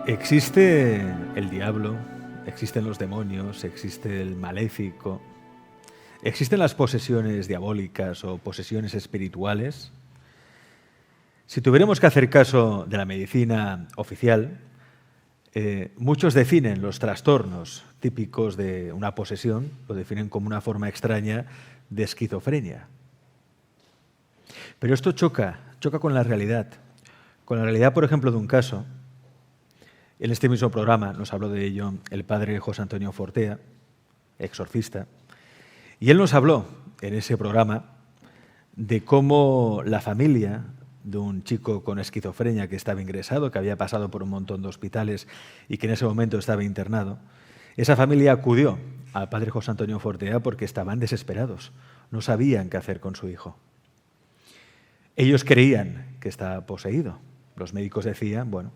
Existe el diablo, existen los demonios, existe el maléfico, existen las posesiones diabólicas o posesiones espirituales. Si tuviéramos que hacer caso de la medicina oficial, muchos definen los trastornos típicos de una posesión, lo definen como una forma extraña de esquizofrenia. Pero esto choca con la realidad, por ejemplo, de un caso. En este mismo programa nos habló de ello el padre José Antonio Fortea, exorcista, y él nos habló en ese programa de cómo la familia de un chico con esquizofrenia que estaba ingresado, que había pasado por un montón de hospitales y que en ese momento estaba internado, esa familia acudió al padre José Antonio Fortea porque estaban desesperados, no sabían qué hacer con su hijo. Ellos creían que estaba poseído. Los médicos decían, bueno,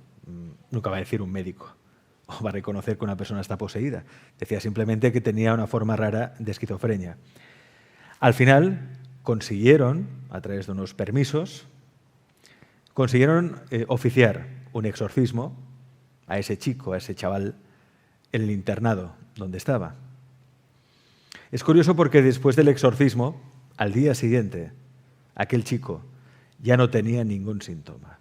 nunca va a decir un médico o va a reconocer que una persona está poseída. Decía simplemente que tenía una forma rara de esquizofrenia. Al final consiguieron, a través de unos permisos, consiguieron oficiar un exorcismo a ese chico, a ese chaval, en el internado donde estaba. Es curioso porque después del exorcismo, al día siguiente, aquel chico ya no tenía ningún síntoma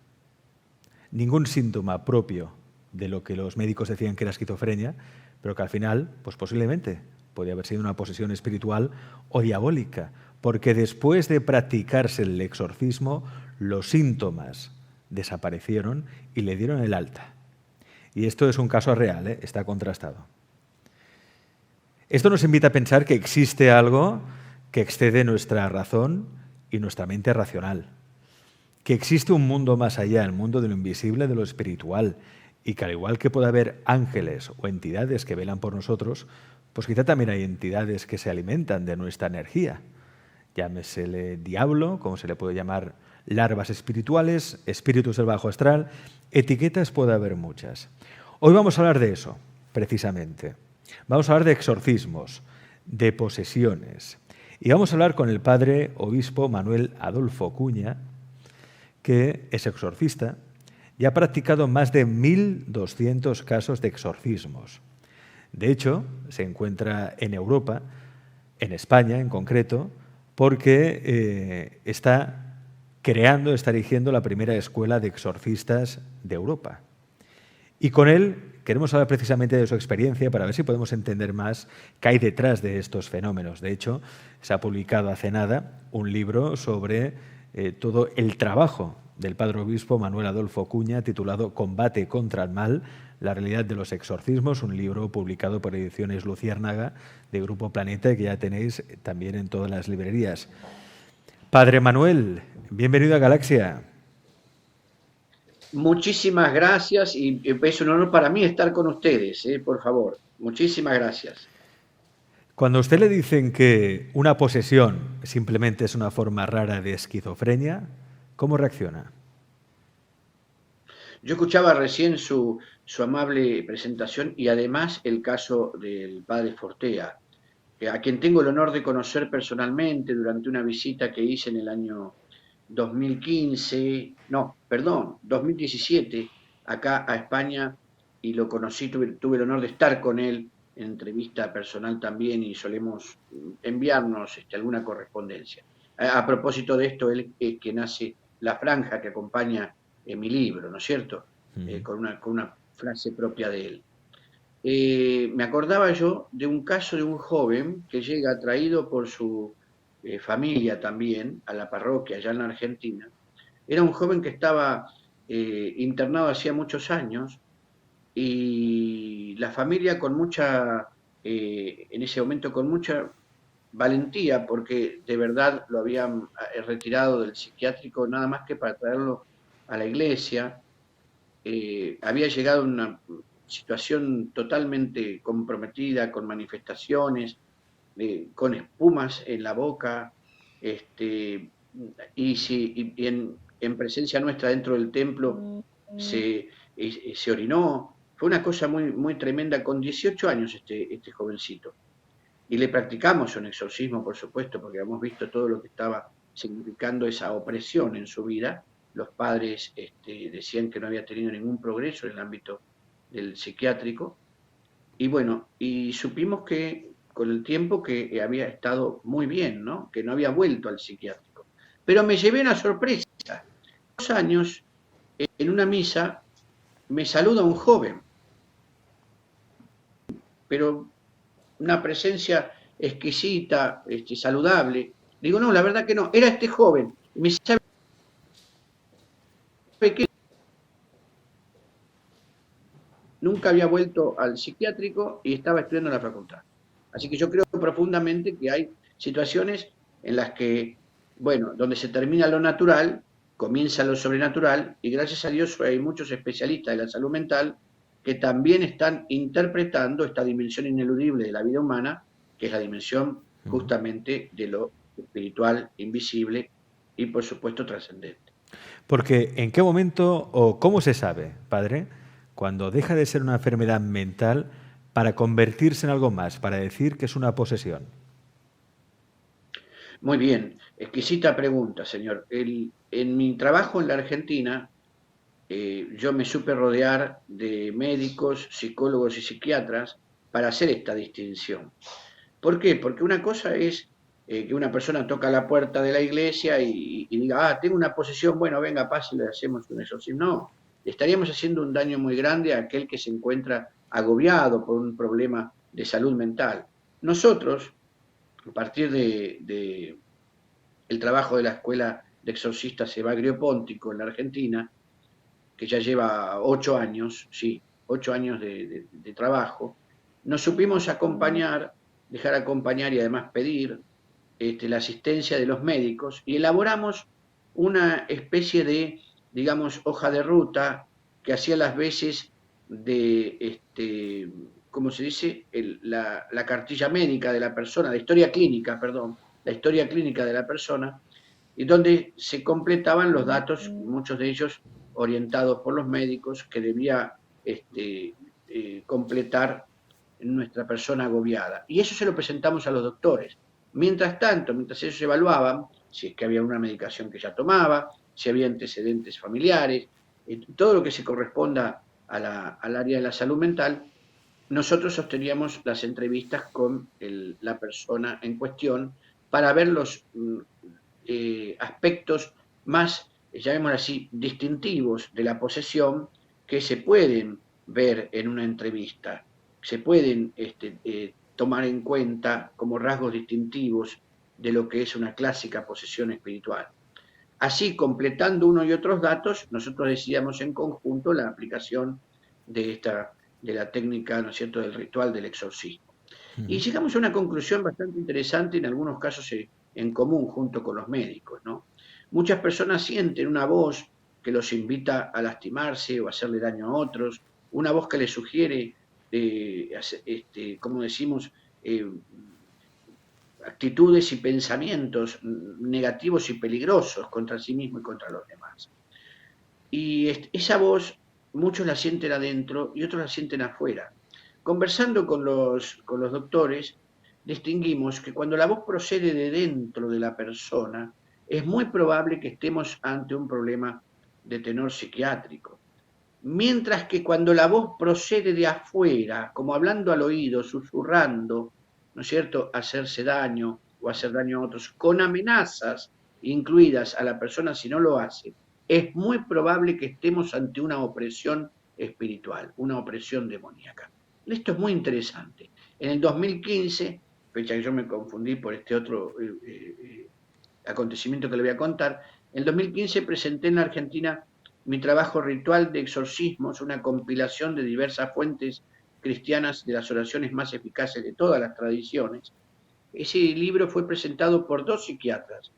propio de lo que los médicos decían que era esquizofrenia, pero que al final, pues posiblemente, podía haber sido una posesión espiritual o diabólica, porque después de practicarse el exorcismo, los síntomas desaparecieron y le dieron el alta. Y esto es un caso real, está contrastado. Esto nos invita a pensar que existe algo que excede nuestra razón y nuestra mente racional, que existe un mundo más allá, el mundo de lo invisible, de lo espiritual, y que al igual que puede haber ángeles o entidades que velan por nosotros, pues quizá también hay entidades que se alimentan de nuestra energía. Llámesele diablo, como se le puede llamar larvas espirituales, espíritus del bajo astral, etiquetas puede haber muchas. Hoy vamos a hablar de eso, precisamente. Vamos a hablar de exorcismos, de posesiones. Y vamos a hablar con el padre obispo Manuel Adolfo Cuña, que es exorcista y ha practicado más de 1.200 casos de exorcismos. De hecho, se encuentra en Europa, en España en concreto, porque está erigiendo la primera escuela de exorcistas de Europa. Y con él queremos hablar precisamente de su experiencia para ver si podemos entender más qué hay detrás de estos fenómenos. De hecho, se ha publicado hace nada un libro sobre todo el trabajo del padre obispo Manuel Adolfo Cuña, titulado Combate contra el mal, la realidad de los exorcismos, un libro publicado por Ediciones Luciérnaga de Grupo Planeta, que ya tenéis también en todas las librerías. Padre Manuel, bienvenido a Galaxia. Muchísimas gracias y es un honor para mí estar con ustedes, por favor. Muchísimas gracias. Cuando a usted le dicen que una posesión simplemente es una forma rara de esquizofrenia, ¿cómo reacciona? Yo escuchaba recién su amable presentación y además el caso del padre Fortea, a quien tengo el honor de conocer personalmente durante una visita que hice en el año 2015, no, perdón, 2017, acá a España, y lo conocí, tuve el honor de estar con él en entrevista personal también y solemos enviarnos alguna correspondencia. A propósito de esto, él es quien hace la franja que acompaña mi libro, ¿no es cierto? Con una frase propia de él. Me acordaba yo de un caso de un joven que llega atraído por su familia también a la parroquia allá en la Argentina. Era un joven que estaba internado hacía muchos años y la familia con en ese momento con mucha valentía, porque de verdad lo habían retirado del psiquiátrico nada más que para traerlo a la iglesia. Había llegado a una situación totalmente comprometida, con manifestaciones, con espumas en la boca, este, y en presencia nuestra dentro del templo se orinó. Fue una cosa muy, muy tremenda, con 18 años este jovencito. Y le practicamos un exorcismo, por supuesto, porque hemos visto todo lo que estaba significando esa opresión en su vida. Los padres decían que no había tenido ningún progreso en el ámbito del psiquiátrico, y bueno, y supimos que con el tiempo que había estado muy bien, ¿no? Que no había vuelto al psiquiátrico. Pero me llevé una sorpresa. 2 años, en una misa, me saluda un joven, pero una presencia exquisita, saludable. Digo, no, la verdad que no, era este joven. Me sabe que nunca había vuelto al psiquiátrico y estaba estudiando en la facultad. Así que yo creo profundamente que hay situaciones en las que, bueno, donde se termina lo natural, comienza lo sobrenatural, y gracias a Dios hay muchos especialistas de la salud mental que también están interpretando esta dimensión ineludible de la vida humana, que es la dimensión justamente de lo espiritual, invisible y por supuesto trascendente. Porque ¿en qué momento o cómo se sabe, padre, cuando deja de ser una enfermedad mental para convertirse en algo más, para decir que es una posesión? Muy bien, exquisita pregunta, señor. En mi trabajo en la Argentina, yo me supe rodear de médicos, psicólogos y psiquiatras para hacer esta distinción. ¿Por qué? Porque una cosa es que una persona toca la puerta de la iglesia y diga, ah, tengo una posesión, bueno, venga, pase y le hacemos un exorcismo. No, le estaríamos haciendo un daño muy grande a aquel que se encuentra agobiado por un problema de salud mental. Nosotros, a partir de el trabajo de la Escuela de Exorcistas Evagrio Póntico en la Argentina, que ya lleva 8 años, sí, 8 años de trabajo, nos supimos acompañar, dejar acompañar y además pedir la asistencia de los médicos y elaboramos una especie de, digamos, hoja de ruta que hacía las veces de, ¿cómo se dice? La cartilla médica de la persona, la historia clínica, perdón, la historia clínica de la persona, y donde se completaban los datos, muchos de ellos orientados por los médicos, que debía completar nuestra persona agobiada. Y eso se lo presentamos a los doctores. Mientras tanto, mientras ellos evaluaban si es que había una medicación que ya tomaba, si había antecedentes familiares, todo lo que se corresponda al área de la salud mental, nosotros sosteníamos las entrevistas con la persona en cuestión para ver los aspectos más, llamémoslo así, distintivos de la posesión que se pueden ver en una entrevista, se pueden tomar en cuenta como rasgos distintivos de lo que es una clásica posesión espiritual. Así, completando uno y otros datos, nosotros decidíamos en conjunto la aplicación de la técnica, ¿no es cierto?, del ritual del exorcismo. Y llegamos a una conclusión bastante interesante, en algunos casos en común junto con los médicos, ¿no? Muchas personas sienten una voz que los invita a lastimarse o a hacerle daño a otros, una voz que les sugiere, como decimos, actitudes y pensamientos negativos y peligrosos contra sí mismo y contra los demás. Y esa voz muchos la sienten adentro y otros la sienten afuera. Conversando con los doctores, distinguimos que cuando la voz procede de dentro de la persona, es muy probable que estemos ante un problema de tenor psiquiátrico. Mientras que cuando la voz procede de afuera, como hablando al oído, susurrando, ¿no es cierto?, hacerse daño o hacer daño a otros, con amenazas incluidas a la persona si no lo hace, es muy probable que estemos ante una opresión espiritual, una opresión demoníaca. Esto es muy interesante. En el 2015, fecha que yo me confundí por este otro acontecimiento que le voy a contar, en el 2015 presenté en la Argentina mi trabajo Ritual de Exorcismos, una compilación de diversas fuentes cristianas de las oraciones más eficaces de todas las tradiciones. Ese libro fue presentado por 2 psiquiatras,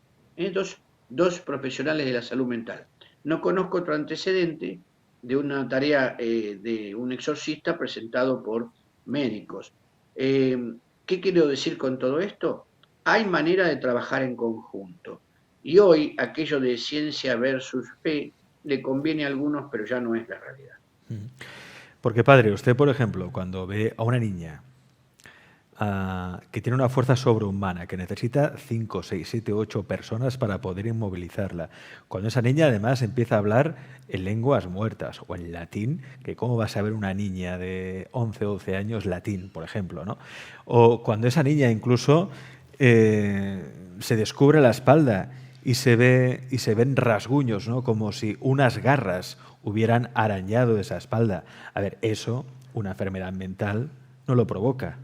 dos profesionales de la salud mental. No conozco otro antecedente de una tarea de un exorcista presentado por médicos. ¿Qué quiero decir con todo esto? Hay manera de trabajar en conjunto. Y hoy aquello de ciencia versus fe le conviene a algunos, pero ya no es la realidad. Porque, padre, usted, por ejemplo, cuando ve a una niña que tiene una fuerza sobrehumana, que necesita 5, 6, 7, 8 personas para poder inmovilizarla. Cuando esa niña además empieza a hablar en lenguas muertas o en latín, que cómo va a saber una niña de 11 o 12 años latín, por ejemplo, ¿no? O cuando esa niña incluso se descubre la espalda y se ven rasguños, ¿no? Como si unas garras hubieran arañado esa espalda. A ver, eso, una enfermedad mental, no lo provoca.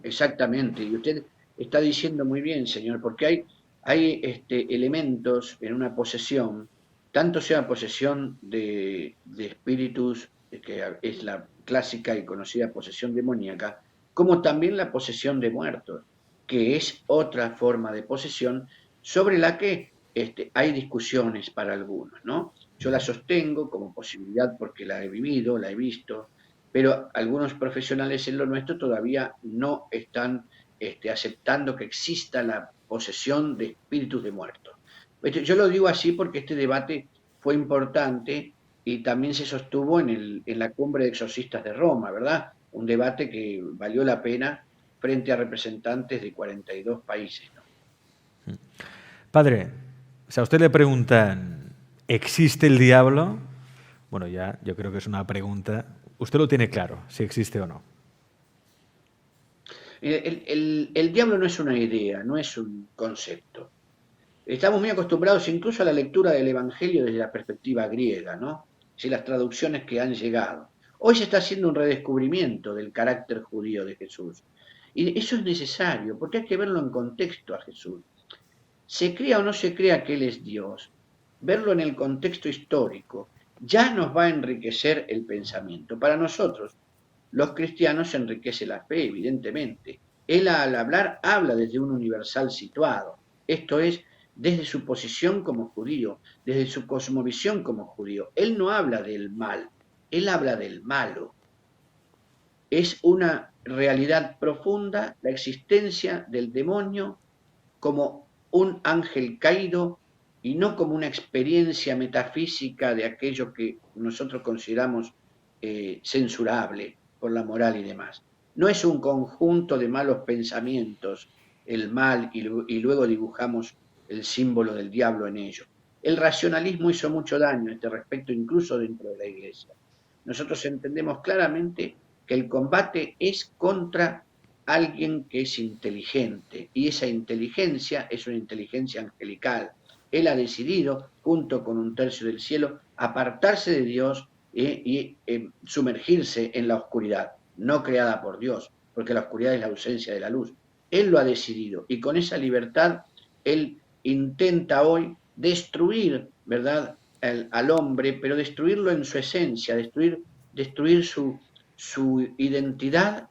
Exactamente, y usted está diciendo muy bien, señor, porque hay elementos en una posesión, tanto sea posesión de espíritus, que es la clásica y conocida posesión demoníaca, como también la posesión de muertos, que es otra forma de posesión sobre la que hay discusiones para algunos, ¿no? Yo la sostengo como posibilidad porque la he vivido, la he visto, pero algunos profesionales en lo nuestro todavía no están aceptando que exista la posesión de espíritus de muertos. Yo lo digo así porque este debate fue importante y también se sostuvo en la cumbre de exorcistas de Roma, ¿verdad? Un debate que valió la pena frente a representantes de 42 países, ¿no? Padre, si a usted le preguntan, ¿existe el diablo? Bueno, ya yo creo que es una pregunta. Usted lo tiene claro, si existe o no. El diablo no es una idea, no es un concepto. Estamos muy acostumbrados incluso a la lectura del Evangelio desde la perspectiva griega, ¿no? Sí, las traducciones que han llegado. Hoy se está haciendo un redescubrimiento del carácter judío de Jesús. Y eso es necesario, porque hay que verlo en contexto a Jesús. Se crea o no se crea que Él es Dios, verlo en el contexto histórico, ya nos va a enriquecer el pensamiento. Para nosotros, los cristianos, se enriquece la fe, evidentemente. Él al hablar habla desde un universal situado, esto es, desde su posición como judío, desde su cosmovisión como judío. Él no habla del mal, él habla del malo. Es una realidad profunda la existencia del demonio como un ángel caído y no como una experiencia metafísica de aquello que nosotros consideramos censurable por la moral y demás. No es un conjunto de malos pensamientos, el mal, y luego dibujamos el símbolo del diablo en ello. El racionalismo hizo mucho daño a este respecto, incluso dentro de la iglesia. Nosotros entendemos claramente que el combate es contra alguien que es inteligente, y esa inteligencia es una inteligencia angelical. Él ha decidido, junto con un tercio del cielo, apartarse de Dios y sumergirse en la oscuridad, no creada por Dios, porque la oscuridad es la ausencia de la luz. Él lo ha decidido, y con esa libertad él intenta hoy destruir, ¿verdad?, al hombre, pero destruirlo en su esencia, destruir su identidad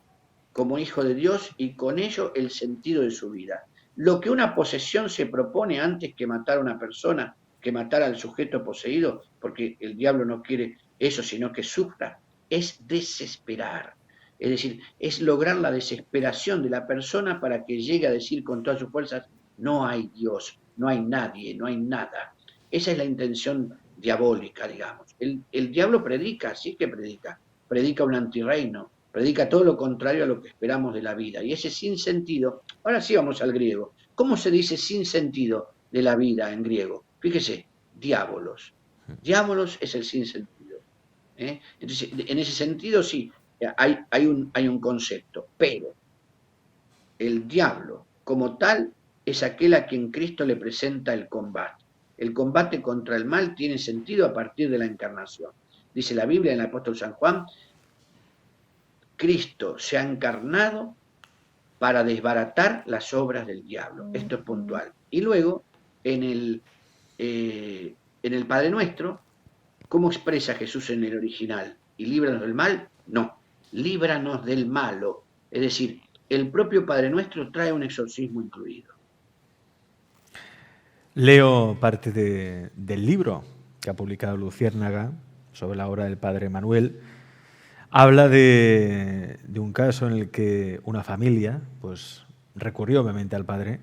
como hijo de Dios y con ello el sentido de su vida. Lo que una posesión se propone antes que matar a una persona, que matar al sujeto poseído, porque el diablo no quiere eso, sino que sufra, es desesperar. Es decir, es lograr la desesperación de la persona para que llegue a decir con todas sus fuerzas, no hay Dios, no hay nadie, no hay nada. Esa es la intención diabólica, digamos. El diablo predica, sí que predica un antirreino, predica todo lo contrario a lo que esperamos de la vida. Y ese sinsentido, ahora sí vamos al griego. ¿Cómo se dice sinsentido de la vida en griego? Fíjese, diabolos. Diabolos es el sinsentido. Entonces, en ese sentido sí, hay un concepto, pero el diablo como tal es aquel a quien Cristo le presenta el combate. El combate contra el mal tiene sentido a partir de la encarnación. Dice la Biblia en el apóstol San Juan, Cristo se ha encarnado para desbaratar las obras del diablo. Esto es puntual. Y luego, en el Padre Nuestro, ¿cómo expresa Jesús en el original? ¿Y líbranos del mal? No, líbranos del malo. Es decir, el propio Padre Nuestro trae un exorcismo incluido. Leo parte del libro que ha publicado Luciérnaga sobre la obra del Padre Manuel. Habla de un caso en el que una familia pues, recurrió obviamente al padre,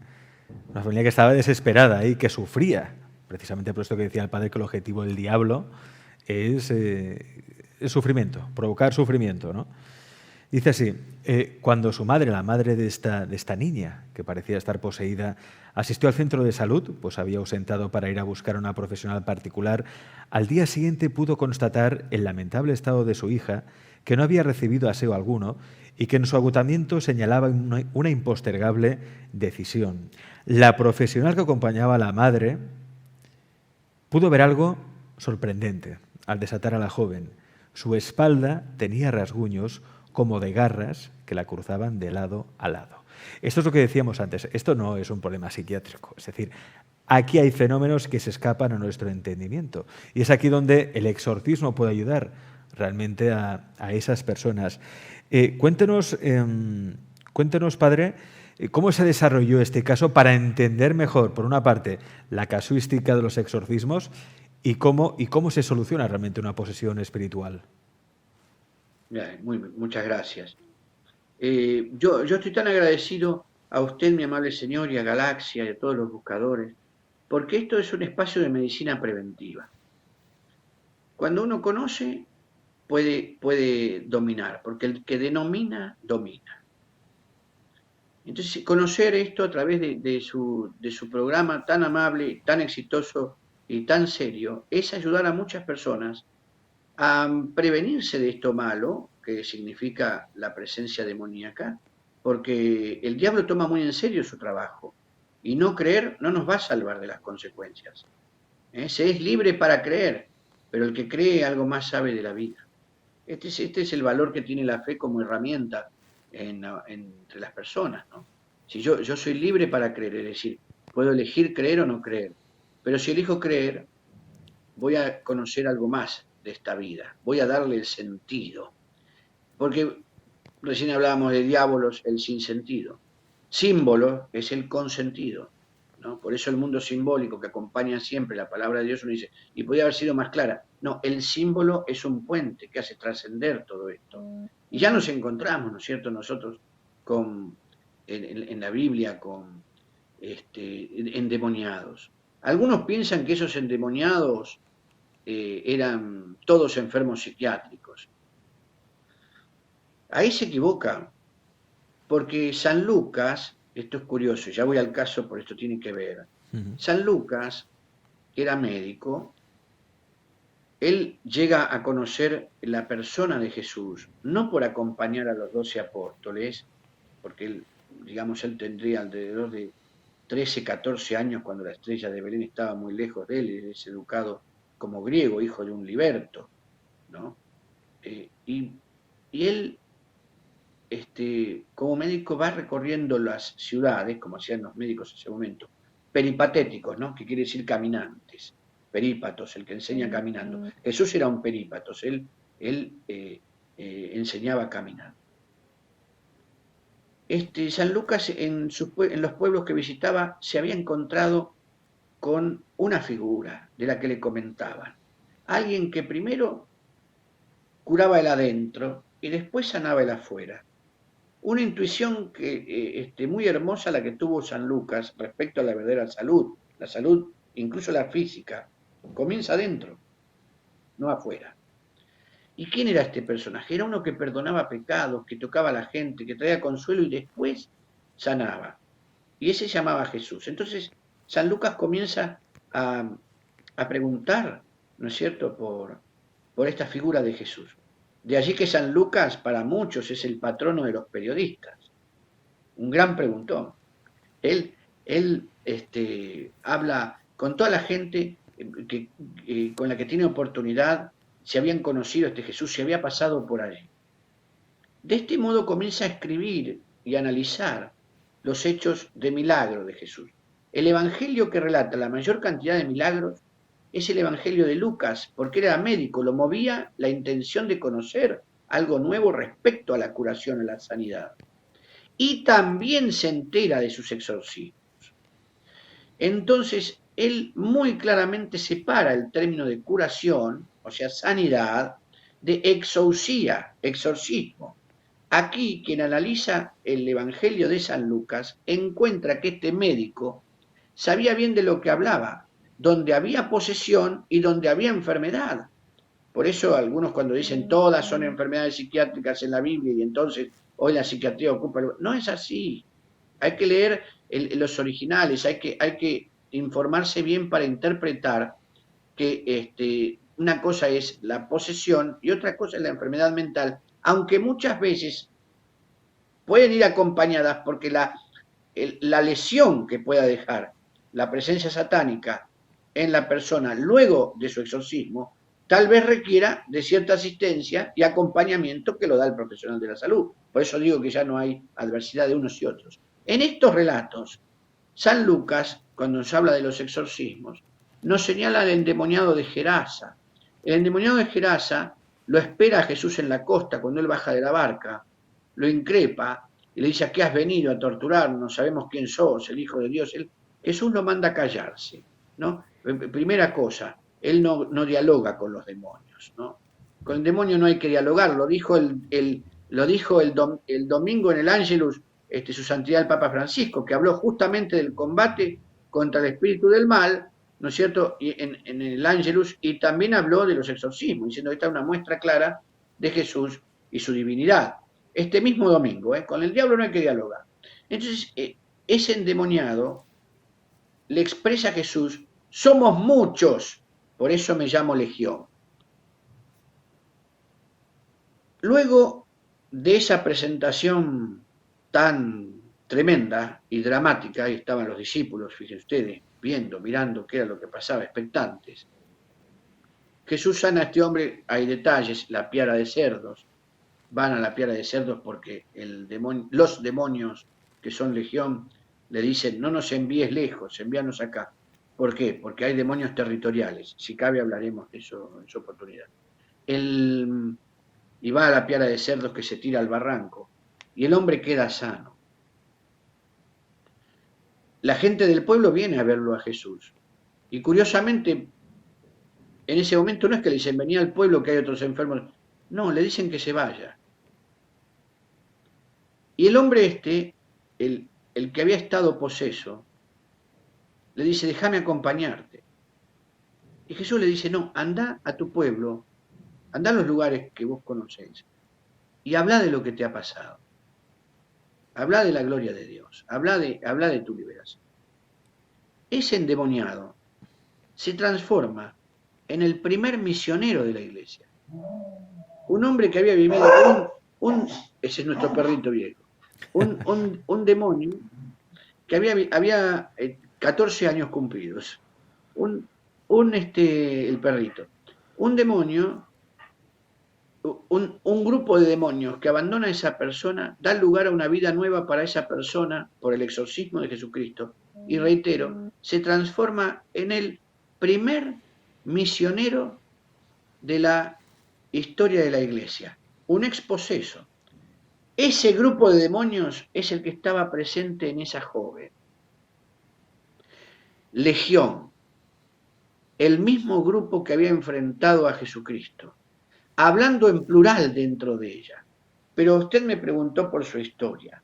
una familia que estaba desesperada y que sufría, precisamente por esto que decía el padre, que el objetivo del diablo es el sufrimiento, provocar sufrimiento, ¿no? Dice así, cuando su madre, la madre de esta niña, que parecía estar poseída, asistió al centro de salud, pues había ausentado para ir a buscar a una profesional particular, al día siguiente pudo constatar el lamentable estado de su hija, que no había recibido aseo alguno y que en su agotamiento señalaba una impostergable decisión. La profesional que acompañaba a la madre pudo ver algo sorprendente al desatar a la joven. Su espalda tenía rasguños como de garras que la cruzaban de lado a lado. Esto es lo que decíamos antes, esto no es un problema psiquiátrico, es decir, aquí hay fenómenos que se escapan a nuestro entendimiento y es aquí donde el exorcismo puede ayudar realmente a esas personas. Cuéntenos, padre, ¿cómo se desarrolló este caso para entender mejor, por una parte, la casuística de los exorcismos y cómo se soluciona realmente una posesión espiritual? Bien, muchas gracias. Yo estoy tan agradecido a usted, mi amable señor, y a Galaxia y a todos los buscadores, porque esto es un espacio de medicina preventiva. Cuando uno conoce, puede dominar, porque el que denomina, domina. Entonces, conocer esto a través de su programa tan amable, tan exitoso y tan serio, es ayudar a muchas personas a prevenirse de esto malo, que significa la presencia demoníaca, porque el diablo toma muy en serio su trabajo y no creer no nos va a salvar de las consecuencias. Se es libre para creer, pero el que cree algo más sabe de la vida. Este es el valor que tiene la fe como herramienta entre las personas, ¿no? Si yo soy libre para creer, es decir, puedo elegir creer o no creer, pero si elijo creer, voy a conocer algo más de esta vida, voy a darle el sentido, porque recién hablábamos de diábolos, el sinsentido, símbolo es el consentido, ¿no? Por eso el mundo simbólico que acompaña siempre la palabra de Dios, uno dice, y podría haber sido más clara, no, el símbolo es un puente que hace trascender todo esto. Y ya nos encontramos, ¿no es cierto?, nosotros en la Biblia con endemoniados. Algunos piensan que esos endemoniados eran todos enfermos psiquiátricos. Ahí se equivoca, porque San Lucas, esto es curioso, ya voy al caso, por esto tiene que ver. San Lucas, que era médico, él llega a conocer la persona de Jesús, no por acompañar a los 12 apóstoles, porque él, digamos, él tendría alrededor de 13, 14 años cuando la estrella de Belén estaba muy lejos de él, él es educado como griego, hijo de un liberto, ¿no? Y él, como médico, va recorriendo las ciudades, como hacían los médicos en ese momento, peripatéticos, ¿no? Que quiere decir caminantes, perípatos, el que enseña caminando. Jesús era un perípatos, él enseñaba caminando. San Lucas en los pueblos que visitaba se había encontrado con una figura de la que le comentaban. Alguien que primero curaba el adentro y después sanaba el afuera. Una intuición muy hermosa la que tuvo San Lucas respecto a la verdadera salud. La salud, incluso la física, comienza adentro, no afuera. ¿Y quién era este personaje? Era uno que perdonaba pecados, que tocaba a la gente, que traía consuelo y después sanaba. Y ese se llamaba Jesús. Entonces, San Lucas comienza a preguntar, ¿no es cierto?, por esta figura de Jesús. De allí que San Lucas para muchos es el patrono de los periodistas, un gran preguntón. Él habla con toda la gente con la que tiene oportunidad, se habían conocido Jesús, se había pasado por allí. De este modo comienza a escribir y a analizar los hechos de milagro de Jesús. El evangelio que relata la mayor cantidad de milagros es el evangelio de Lucas, porque era médico, lo movía la intención de conocer algo nuevo respecto a la curación, a la sanidad. Y también se entera de sus exorcismos. Entonces, él muy claramente separa el término de curación, o sea, sanidad, de exorcía, exorcismo. Aquí, quien analiza el Evangelio de San Lucas, encuentra que este médico sabía bien de lo que hablaba, donde había posesión y donde había enfermedad, Por eso algunos cuando dicen todas son enfermedades psiquiátricas en la Biblia y entonces hoy la psiquiatría ocupa... No es así. Hay que leer los originales, hay que informarse bien para interpretar que una cosa es la posesión y otra cosa es la enfermedad mental, aunque muchas veces pueden ir acompañadas porque la lesión que pueda dejar la presencia satánica en la persona luego de su exorcismo, tal vez requiera de cierta asistencia y acompañamiento que lo da el profesional de la salud. Por eso digo que ya no hay adversidad de unos y otros. En estos relatos, San Lucas, cuando nos habla de los exorcismos, nos señala el endemoniado de Gerasa. El endemoniado de Gerasa lo espera a Jesús en la costa cuando él baja de la barca, lo increpa y le dice: ¿a qué has venido? A torturarnos, sabemos quién sos, el Hijo de Dios. Jesús lo manda a callarse, ¿no? Primera cosa, él no dialoga con los demonios, ¿no? Con el demonio no hay que dialogar, lo dijo el domingo en el Ángelus su santidad el Papa Francisco, que habló justamente del combate contra el espíritu del mal, ¿no es cierto?, en el Ángelus, y también habló de los exorcismos, diciendo que esta es una muestra clara de Jesús y su divinidad. Este mismo domingo, con el diablo no hay que dialogar. Entonces, ese endemoniado le expresa a Jesús: somos muchos, por eso me llamo Legión. Luego de esa presentación tan tremenda y dramática, ahí estaban los discípulos, fíjense ustedes, viendo, mirando qué era lo que pasaba, expectantes. Jesús sana a este hombre, hay detalles, la piara de cerdos, van a la piara de cerdos porque los demonios que son legión le dicen: no nos envíes lejos, envíanos acá. ¿Por qué? Porque hay demonios territoriales, si cabe hablaremos de eso en su oportunidad. Y va a la piara de cerdos que se tira al barranco, y el hombre queda sano. La gente del pueblo viene a verlo a Jesús, y curiosamente, en ese momento no es que le dicen: venía al pueblo que hay otros enfermos, no, le dicen que se vaya. Y el hombre el que había estado poseso, le dice: déjame acompañarte. Y Jesús le dice: no, anda a tu pueblo, anda a los lugares que vos conocéis, y habla de lo que te ha pasado. Habla de la gloria de Dios, habla de tu liberación. Ese endemoniado se transforma en el primer misionero de la iglesia. Un hombre que había vivido ese es nuestro perrito viejo, un demonio que había 14 años cumplidos, el perrito, un demonio, un grupo de demonios que abandona a esa persona, da lugar a una vida nueva para esa persona por el exorcismo de Jesucristo, y reitero, se transforma en el primer misionero de la historia de la iglesia, un exposeso. Ese grupo de demonios es el que estaba presente en esa joven. Legión, el mismo grupo que había enfrentado a Jesucristo, hablando en plural dentro de ella. Pero usted me preguntó por su historia.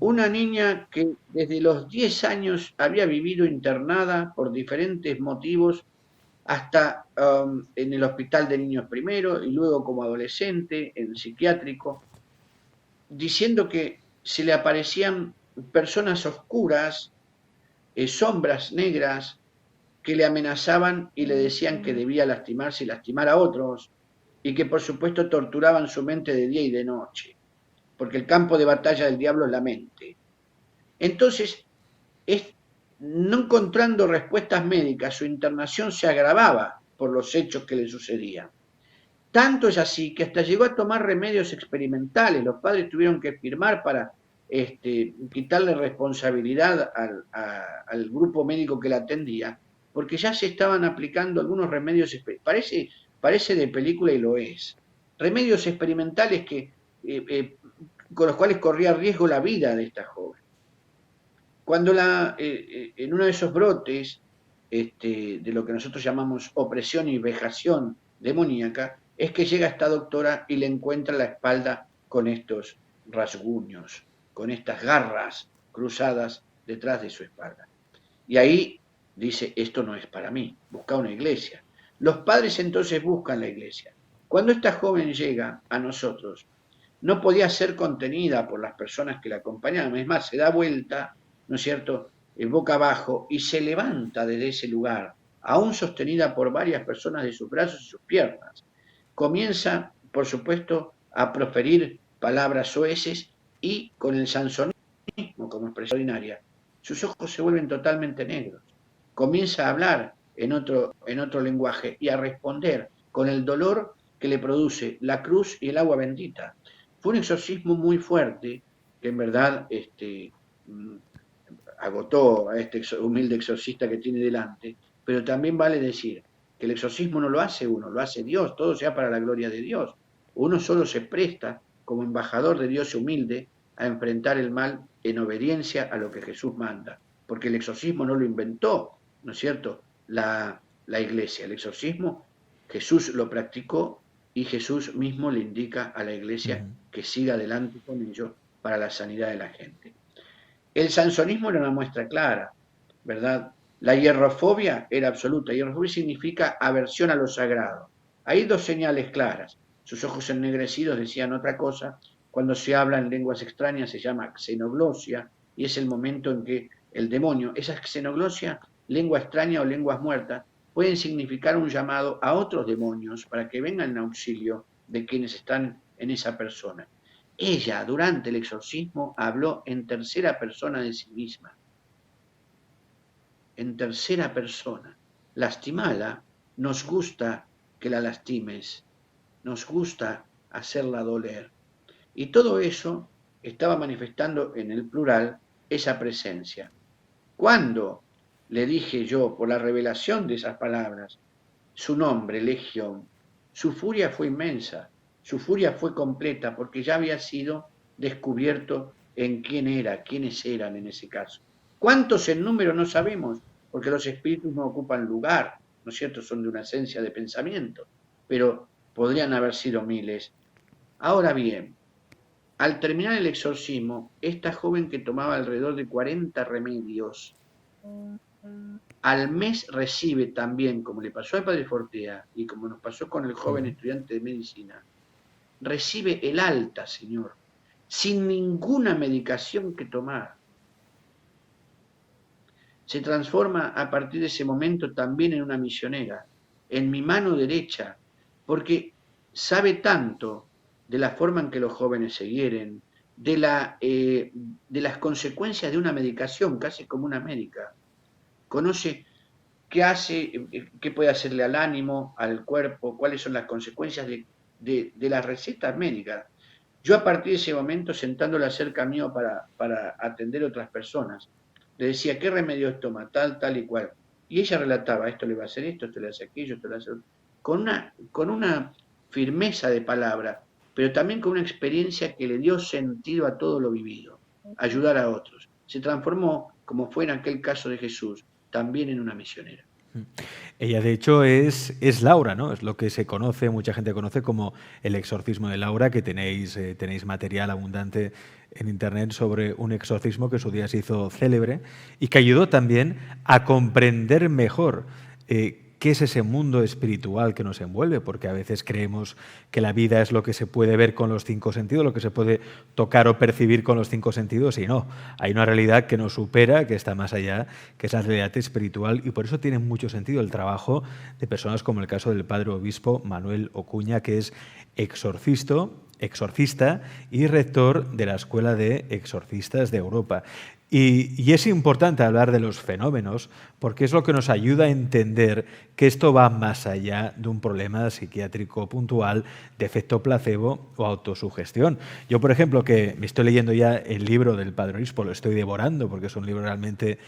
Una niña que desde los 10 años había vivido internada por diferentes motivos, hasta en el hospital de niños primero y luego como adolescente en el psiquiátrico, diciendo que se le aparecían personas oscuras, sombras negras, que le amenazaban y le decían que debía lastimarse y lastimar a otros, y que por supuesto torturaban su mente de día y de noche, porque el campo de batalla del diablo es la mente. Entonces, no encontrando respuestas médicas, su internación se agravaba por los hechos que le sucedían. Tanto es así que hasta llegó a tomar remedios experimentales. Los padres tuvieron que firmar para quitarle responsabilidad al grupo médico que la atendía, porque ya se estaban aplicando algunos remedios, parece de película y lo es, remedios experimentales con los cuales corría riesgo la vida de esta joven. Cuando en uno de esos brotes de lo que nosotros llamamos opresión y vejación demoníaca, es que llega esta doctora y le encuentra la espalda con estos rasguños, con estas garras cruzadas detrás de su espalda. Y ahí dice: esto no es para mí, busca una iglesia. Los padres entonces buscan la iglesia. Cuando esta joven llega a nosotros, no podía ser contenida por las personas que la acompañaban, es más, se da vuelta, ¿no es cierto?, boca abajo y se levanta desde ese lugar, aún sostenida por varias personas de sus brazos y sus piernas. Comienza, por supuesto, a proferir palabras soeces y con el sansonismo como expresión ordinaria, sus ojos se vuelven totalmente negros. Comienza a hablar en otro lenguaje y a responder con el dolor que le produce la cruz y el agua bendita. Fue un exorcismo muy fuerte que en verdad agotó a este humilde exorcista que tiene delante, pero también vale decir que el exorcismo no lo hace uno, lo hace Dios, todo sea para la gloria de Dios. Uno solo se presta como embajador de Dios humilde a enfrentar el mal en obediencia a lo que Jesús manda, porque el exorcismo no lo inventó, ¿no es cierto?, la iglesia. El exorcismo Jesús lo practicó y Jesús mismo le indica a la iglesia que siga adelante con ello para la sanidad de la gente. El sansonismo era una muestra clara, ¿verdad? La hierrofobia era absoluta. Hierrofobia significa aversión a lo sagrado. Hay dos señales claras. Sus ojos ennegrecidos decían otra cosa. Cuando se habla en lenguas extrañas se llama xenoglosia y es el momento en que el demonio, esa xenoglosia, lengua extraña o lenguas muertas, pueden significar un llamado a otros demonios para que vengan en auxilio de quienes están en esa persona. Ella, durante el exorcismo, habló en tercera persona de sí misma. En tercera persona. Lastimala, nos gusta que la lastimes, nos gusta hacerla doler. Y todo eso estaba manifestando en el plural esa presencia. Cuando le dije yo, por la revelación de esas palabras, su nombre, Legión, su furia fue inmensa, su furia fue completa, porque ya había sido descubierto en quién era, quiénes eran en ese caso. ¿Cuántos en número? No sabemos, porque los espíritus no ocupan lugar, ¿no es cierto? Son de una esencia de pensamiento, pero podrían haber sido miles. Ahora bien, al terminar el exorcismo, esta joven que tomaba alrededor de 40 remedios, al mes recibe también, como le pasó al padre Fortea y como nos pasó con el joven estudiante de medicina, recibe el alta, Señor, sin ninguna medicación que tomar. Se transforma a partir de ese momento también en una misionera, en mi mano derecha, porque sabe tanto de la forma en que los jóvenes se hieren, de las consecuencias de una medicación, casi como una médica. Conoce qué hace, qué puede hacerle al ánimo, al cuerpo, cuáles son las consecuencias de las recetas médicas. Yo a partir de ese momento, sentándola cerca mío para atender a otras personas, le decía, ¿qué remedios toma? Tal y cual. Y ella relataba, esto le va a hacer esto le hace aquello, esto le hace otro. Con una firmeza de palabra, pero también con una experiencia que le dio sentido a todo lo vivido, ayudar a otros. Se transformó, como fue en aquel caso de Jesús, también en una misionera. Ella, de hecho, es Laura, ¿no? Es lo que se conoce, mucha gente conoce como el exorcismo de Laura, que tenéis material abundante en internet sobre un exorcismo que en su día se hizo célebre y que ayudó también a comprender mejor qué es ese mundo espiritual que nos envuelve, porque a veces creemos que la vida es lo que se puede ver con los 5 sentidos, lo que se puede tocar o percibir con los 5 sentidos, y no. Hay una realidad que nos supera, que está más allá, que es la realidad espiritual, y por eso tiene mucho sentido el trabajo de personas como el caso del padre obispo Manuel Ocuña, que es exorcista y rector de la Escuela de Exorcistas de Europa. Y es importante hablar de los fenómenos porque es lo que nos ayuda a entender que esto va más allá de un problema psiquiátrico puntual, de efecto placebo o autosugestión. Yo, por ejemplo, que me estoy leyendo ya el libro del padre obispo, lo estoy devorando porque es un libro realmente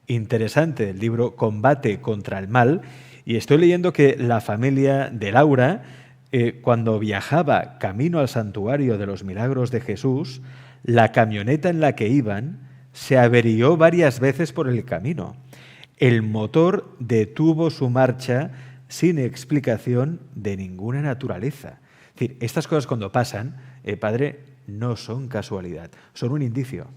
interesante, el libro Combate contra el mal, y estoy leyendo que la familia de Laura, cuando viajaba camino al santuario de los Milagros de Jesús, la camioneta en la que iban se averió varias veces por el camino. El motor detuvo su marcha sin explicación de ninguna naturaleza. Es decir, estas cosas cuando pasan, padre, no son casualidad, son un indicio.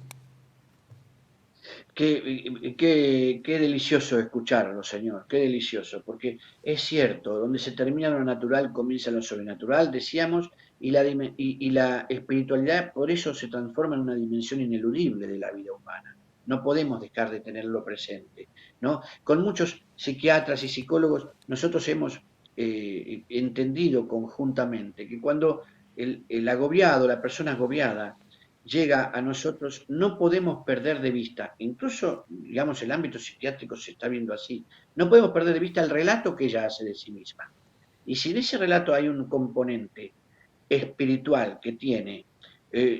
Qué delicioso escucharlo, Señor, qué delicioso, porque es cierto, donde se termina lo natural comienza lo sobrenatural, decíamos, y la espiritualidad por eso se transforma en una dimensión ineludible de la vida humana. No podemos dejar de tenerlo presente, ¿no? Con muchos psiquiatras y psicólogos nosotros hemos entendido conjuntamente que cuando el agobiado, la persona agobiada, llega a nosotros, no podemos perder de vista, incluso, digamos, el ámbito psiquiátrico se está viendo así, no podemos perder de vista el relato que ella hace de sí misma. Y si en ese relato hay un componente espiritual que tiene,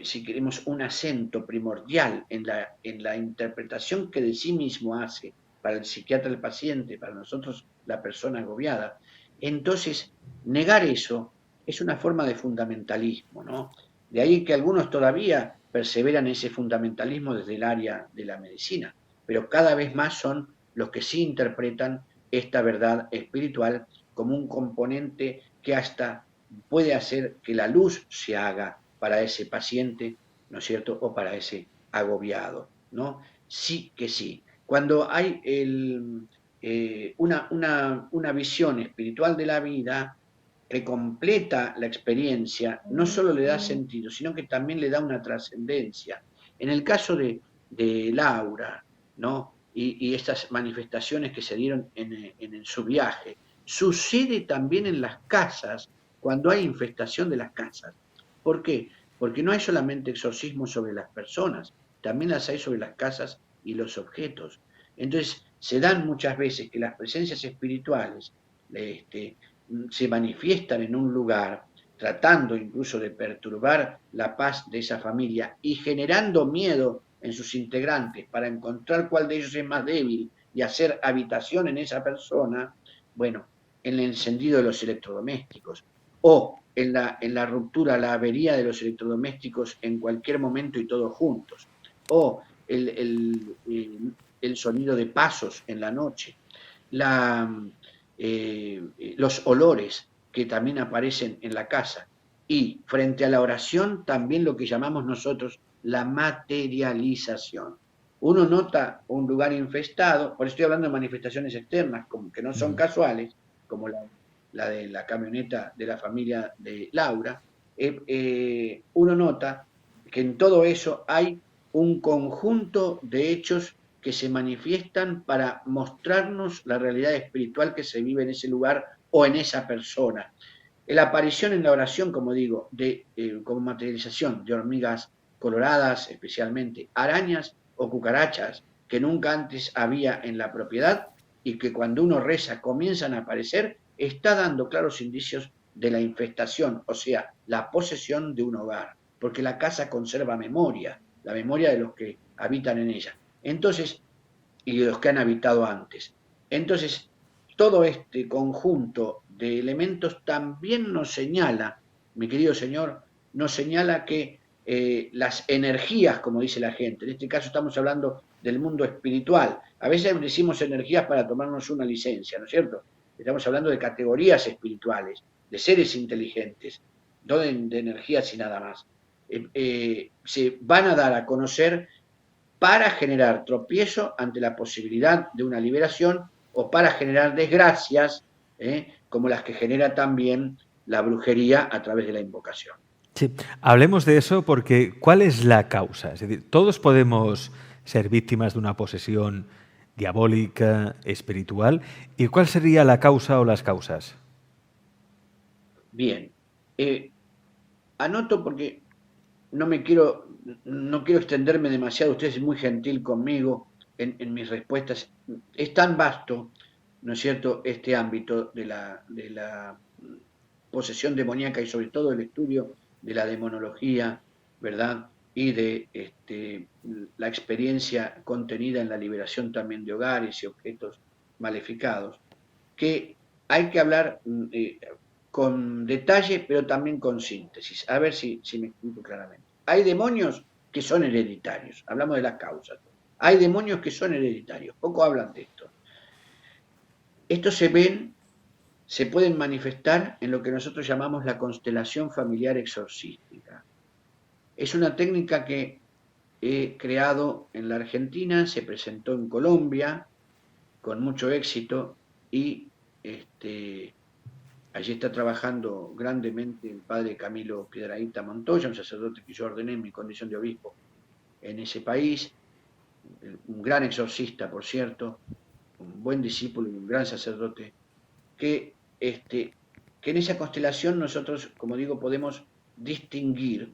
si queremos, un acento primordial en la interpretación que de sí mismo hace para el psiquiatra el paciente, para nosotros la persona agobiada, entonces negar eso es una forma de fundamentalismo, ¿no? De ahí que algunos todavía perseveran ese fundamentalismo desde el área de la medicina, pero cada vez más son los que sí interpretan esta verdad espiritual como un componente que hasta puede hacer que la luz se haga para ese paciente, ¿no es cierto? O para ese agobiado, ¿no? Sí que sí. Cuando hay una visión espiritual de la vida que completa la experiencia, no solo le da sentido, sino que también le da una trascendencia. En el caso de Laura, ¿no? Y estas manifestaciones que se dieron en su viaje, sucede también en las casas cuando hay infestación de las casas. ¿Por qué? Porque no hay solamente exorcismo sobre las personas, también las hay sobre las casas y los objetos. Entonces, se dan muchas veces que las presencias espirituales se manifiestan en un lugar, tratando incluso de perturbar la paz de esa familia y generando miedo en sus integrantes para encontrar cuál de ellos es más débil y hacer habitación en esa persona, bueno, en el encendido de los electrodomésticos o en la ruptura, la avería de los electrodomésticos en cualquier momento y todos juntos, o el sonido de pasos en la noche, la, los olores que también aparecen en la casa y frente a la oración también lo que llamamos nosotros la materialización. Uno nota un lugar infestado, por eso estoy hablando de manifestaciones externas, como que no son casuales, como la de la camioneta de la familia de Laura, uno nota que en todo eso hay un conjunto de hechos que se manifiestan para mostrarnos la realidad espiritual que se vive en ese lugar o en esa persona. La aparición en la oración, como digo, como materialización de hormigas coloradas, especialmente arañas o cucarachas que nunca antes había en la propiedad y que cuando uno reza comienzan a aparecer, está dando claros indicios de la infestación, o sea, la posesión de un hogar, porque la casa conserva memoria, la memoria de los que habitan en ella. Entonces, y de los que han habitado antes. Entonces, todo este conjunto de elementos también nos señala, mi querido señor, nos señala que las energías, como dice la gente, en este caso estamos hablando del mundo espiritual, a veces decimos energías para tomarnos una licencia, ¿no es cierto? Estamos hablando de categorías espirituales, de seres inteligentes, no de energías y nada más. Se van a dar a conocer para generar tropiezo ante la posibilidad de una liberación o para generar desgracias, como las que genera también la brujería a través de la invocación. Sí, hablemos de eso porque ¿cuál es la causa? Es decir, todos podemos ser víctimas de una posesión diabólica, espiritual. ¿Y cuál sería la causa o las causas? Bien, anoto porque no quiero extenderme demasiado, usted es muy gentil conmigo en mis respuestas. Es tan vasto, ¿no es cierto?, este ámbito de la posesión demoníaca y sobre todo el estudio de la demonología, ¿verdad? Y de la experiencia contenida en la liberación también de hogares y objetos maleficados, que hay que hablar con detalle, pero también con síntesis. A ver si me explico claramente. Hay demonios que son hereditarios, hablamos de las causas. Hay demonios que son hereditarios, poco hablan de esto. Estos se pueden manifestar en lo que nosotros llamamos la constelación familiar exorcística. Es una técnica que creado en la Argentina, se presentó en Colombia con mucho éxito y allí está trabajando grandemente el padre Camilo Piedrahíta Montoya, un sacerdote que yo ordené en mi condición de obispo en ese país, un gran exorcista, por cierto, un buen discípulo y un gran sacerdote, que, que en esa constelación nosotros, como digo, podemos distinguir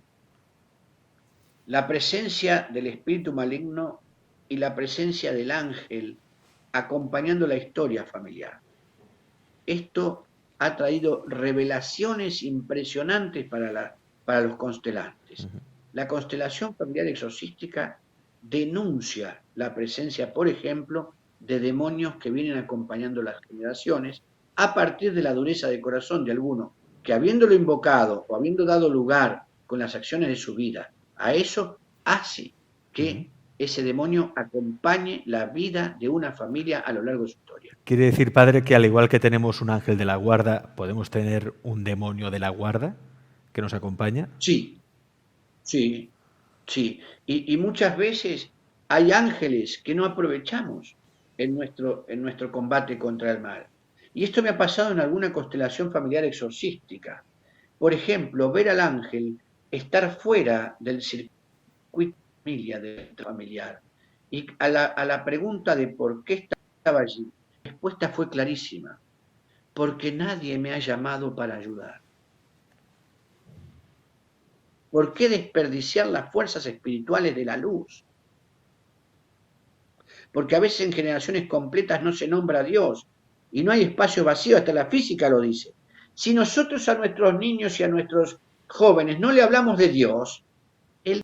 la presencia del espíritu maligno y la presencia del ángel acompañando la historia familiar. Esto ha traído revelaciones impresionantes para los constelantes. La constelación familiar exorcística denuncia la presencia, por ejemplo, de demonios que vienen acompañando las generaciones a partir de la dureza de corazón de alguno que, habiéndolo invocado o habiendo dado lugar con las acciones de su vida a eso, hace que ese demonio acompañe la vida de una familia a lo largo de su historia. ¿Quiere decir, padre, que al igual que tenemos un ángel de la guarda, podemos tener un demonio de la guarda que nos acompaña? Sí, sí, sí. Y muchas veces hay ángeles que no aprovechamos en nuestro combate contra el mal. Y esto me ha pasado en alguna constelación familiar exorcística. Por ejemplo, ver al ángel estar fuera del circuito familiar. Y a la pregunta de por qué estaba allí, la respuesta fue clarísima. Porque nadie me ha llamado para ayudar. ¿Por qué desperdiciar las fuerzas espirituales de la luz? Porque a veces en generaciones completas no se nombra a Dios y no hay espacio vacío, hasta la física lo dice. Si nosotros a nuestros niños y a nuestros jóvenes no le hablamos de Dios, el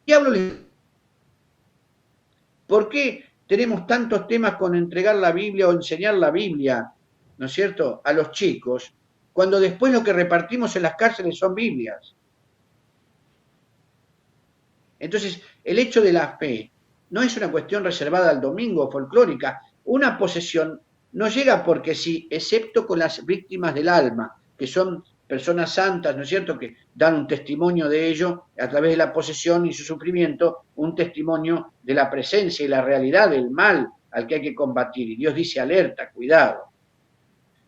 diablo le... ¿Por qué tenemos tantos temas con entregar la Biblia o enseñar la Biblia, ¿no es cierto?, a los chicos, cuando después lo que repartimos en las cárceles son Biblias? Entonces, el hecho de la fe no es una cuestión reservada al domingo folclórica. Una posesión no llega porque sí, excepto con las víctimas del alma, que son personas santas, ¿no es cierto?, que dan un testimonio de ello a través de la posesión y su sufrimiento, un testimonio de la presencia y la realidad del mal al que hay que combatir. Y Dios dice, alerta, cuidado.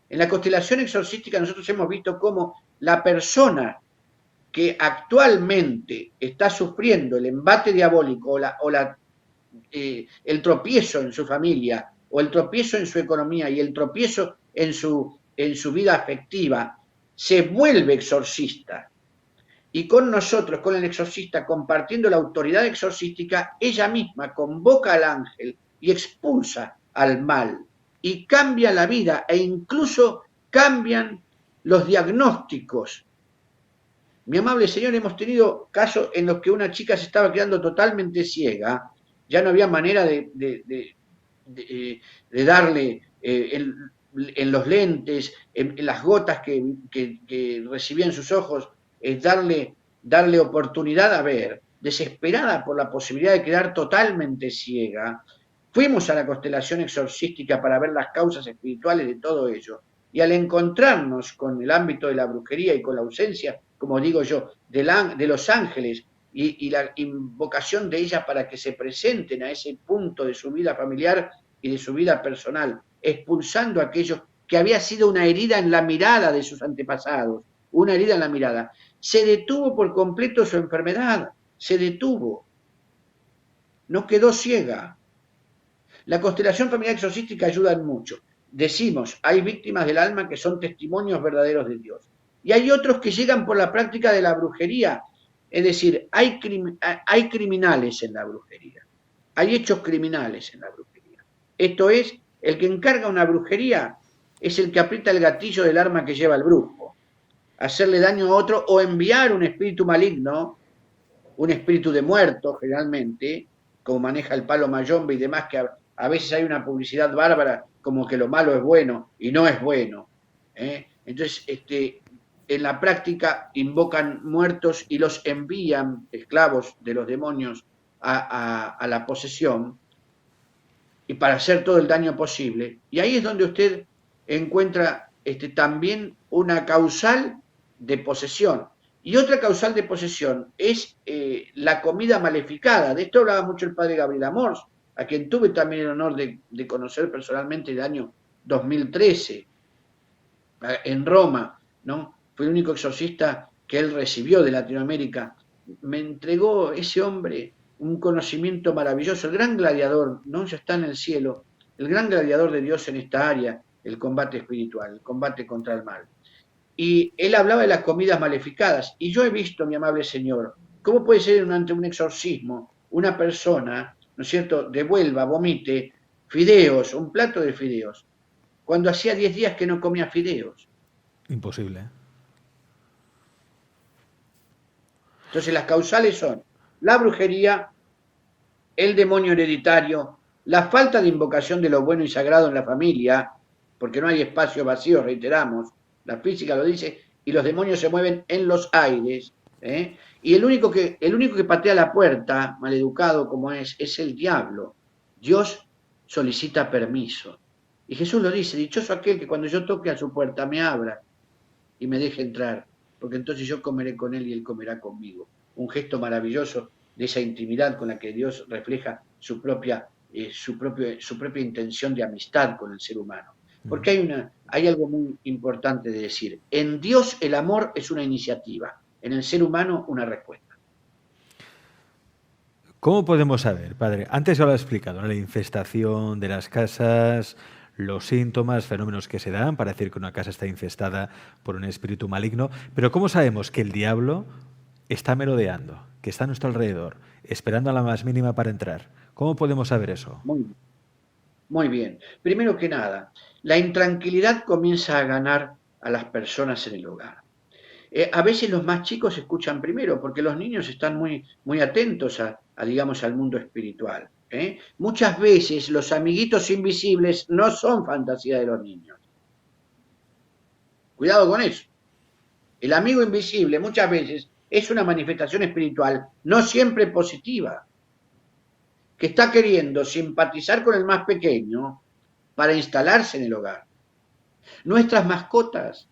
En la constelación exorcística nosotros hemos visto cómo la persona que actualmente está sufriendo el embate diabólico el tropiezo en su familia, o el tropiezo en su economía y el tropiezo en su vida afectiva, se vuelve exorcista. Y con nosotros, con el exorcista, compartiendo la autoridad exorcística, ella misma convoca al ángel y expulsa al mal. Y cambia la vida e incluso cambian los diagnósticos. Mi amable señor, hemos tenido casos en los que una chica se estaba quedando totalmente ciega, ya no había manera de darle en los lentes, en las gotas que recibían sus ojos, darle oportunidad a ver, desesperada por la posibilidad de quedar totalmente ciega. Fuimos a la constelación exorcística para ver las causas espirituales de todo ello. Y al encontrarnos con el ámbito de la brujería y con la ausencia, como digo yo, de los ángeles y la invocación de ella para que se presenten a ese punto de su vida familiar y de su vida personal, expulsando aquello que había sido una herida en la mirada de sus antepasados, una herida en la mirada. Se detuvo por completo su enfermedad, se detuvo, no quedó ciega. La constelación familiar exorcística ayuda en mucho. Decimos, hay víctimas del alma que son testimonios verdaderos de Dios. Y hay otros que llegan por la práctica de la brujería. Es decir, hay criminales en la brujería. Hay hechos criminales en la brujería. Esto es, el que encarga una brujería es el que aprieta el gatillo del arma que lleva el brujo. Hacerle daño a otro o enviar un espíritu maligno, un espíritu de muerto generalmente, como maneja el palo mayombe y demás, que a veces hay una publicidad bárbara como que lo malo es bueno y no es bueno. Entonces, en la práctica invocan muertos y los envían, esclavos de los demonios, a la posesión, y para hacer todo el daño posible. Y ahí es donde usted encuentra también una causal de posesión. Y otra causal de posesión es la comida maleficada. De esto hablaba mucho el padre Gabriel Amors, a quien tuve también el honor de conocer personalmente el año 2013 en Roma, ¿no? Fue el único exorcista que él recibió de Latinoamérica. Me entregó ese hombre un conocimiento maravilloso, el gran gladiador, ¿no? Ya está en el cielo, el gran gladiador de Dios en esta área, el combate espiritual, el combate contra el mal. Y él hablaba de las comidas maleficadas. Y yo he visto, mi amable señor, cómo puede ser ante un exorcismo una persona, ¿no es cierto?, devuelva, vomite fideos, un plato de fideos, cuando hacía 10 días que no comía fideos. Imposible. Entonces las causales son la brujería, el demonio hereditario, la falta de invocación de lo bueno y sagrado en la familia, porque no hay espacio vacío, reiteramos, la física lo dice, y los demonios se mueven en los aires, ¿eh? Y el único que patea la puerta, maleducado como es el diablo. Dios solicita permiso. Y Jesús lo dice, dichoso aquel que cuando yo toque a su puerta me abra y me deje entrar, porque entonces yo comeré con él y él comerá conmigo. Un gesto maravilloso de esa intimidad con la que Dios refleja su propia intención de amistad con el ser humano. Porque hay algo muy importante de decir. En Dios el amor es una iniciativa, en el ser humano una respuesta. ¿Cómo podemos saber, padre? Antes ya lo ha explicado, ¿no? La infestación de las casas, los síntomas, fenómenos que se dan para decir que una casa está infestada por un espíritu maligno, pero ¿cómo sabemos que el diablo está merodeando, que está a nuestro alrededor, esperando a la más mínima para entrar? ¿Cómo podemos saber eso? Muy bien. Primero que nada, la intranquilidad comienza a ganar a las personas en el hogar. A veces los más chicos escuchan primero, porque los niños están muy atentos digamos, al mundo espiritual. Muchas veces los amiguitos invisibles no son fantasía de los niños. Cuidado con eso. El amigo invisible muchas veces es una manifestación espiritual, no siempre positiva, que está queriendo simpatizar con el más pequeño para instalarse en el hogar. Nuestras mascotas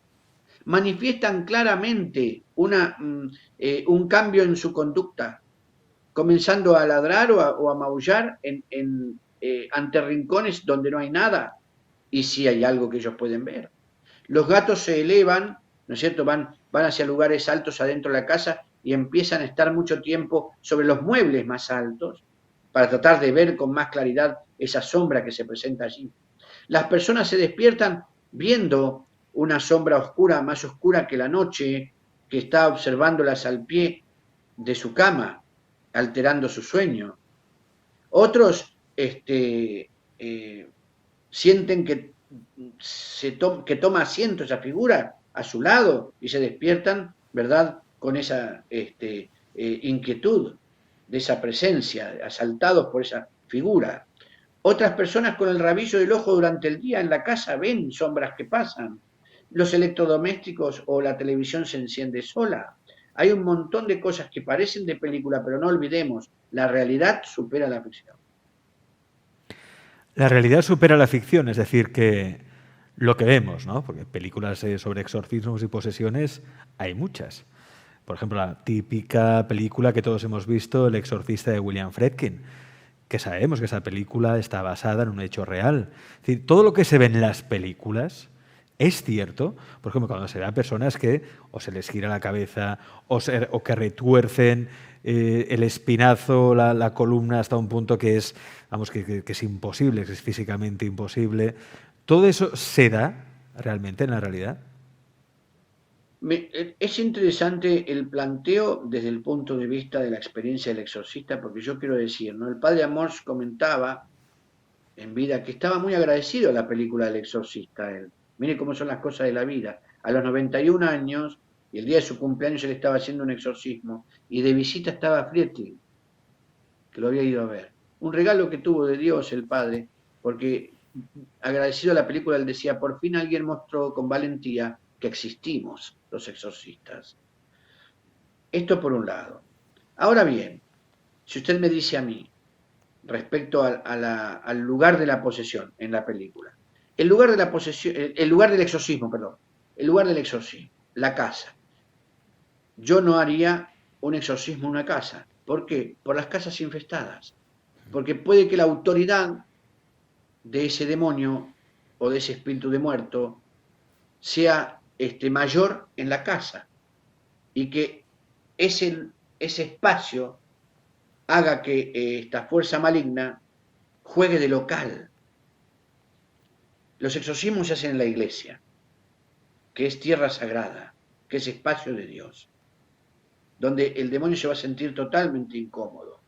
manifiestan claramente un cambio en su conducta, comenzando a ladrar o a maullar ante rincones donde no hay nada, y sí hay algo que ellos pueden ver. Los gatos se elevan, ¿no es cierto? Van hacia lugares altos adentro de la casa y empiezan a estar mucho tiempo sobre los muebles más altos para tratar de ver con más claridad esa sombra que se presenta allí. Las personas se despiertan viendo una sombra oscura, más oscura que la noche, que está observándolas al pie de su cama, alterando su sueño. Otros sienten que toma asiento esa figura a su lado y se despiertan, ¿verdad?, con esa inquietud de esa presencia, asaltados por esa figura. Otras personas con el rabillo del ojo durante el día en la casa ven sombras que pasan. Los electrodomésticos o la televisión se enciende sola. Hay un montón de cosas que parecen de película, pero no olvidemos, la realidad supera la ficción. La realidad supera la ficción, es decir, que lo que vemos, ¿no? Porque películas sobre exorcismos y posesiones hay muchas. Por ejemplo, la típica película que todos hemos visto, El exorcista de William Friedkin, que sabemos que esa película está basada en un hecho real. Es decir, todo lo que se ve en las películas es cierto. Por ejemplo, cuando se ve a personas que o se les gira la cabeza o que retuercen el espinazo, la columna hasta un punto que es, vamos, que es imposible, que es físicamente imposible. ¿Todo eso se da realmente en la realidad? Es interesante el planteo desde el punto de vista de la experiencia del exorcista, porque yo quiero decir, ¿no? El padre Amors comentaba en vida que estaba muy agradecido a la película del exorcista. Él. Mire cómo son las cosas de la vida. A los 91 años, y el día de su cumpleaños él estaba haciendo un exorcismo, y de visita estaba Friedkin, que lo había ido a ver. Un regalo que tuvo de Dios el padre, porque agradecido a la película, él decía, por fin alguien mostró con valentía que existimos los exorcistas. Esto por un lado. Ahora bien, si usted me dice a mí, respecto al lugar de la posesión en la película, el lugar de la posesión, el lugar del exorcismo, perdón, el lugar del exorcismo, la casa. yo no haría un exorcismo en una casa. ¿Por qué? Por las casas infestadas. Porque puede que la autoridad de ese demonio o de ese espíritu de muerto sea mayor en la casa y que ese espacio haga que esta fuerza maligna juegue de local. Los exorcismos se hacen en la iglesia, que es tierra sagrada, que es espacio de Dios, donde el demonio se va a sentir totalmente incómodo,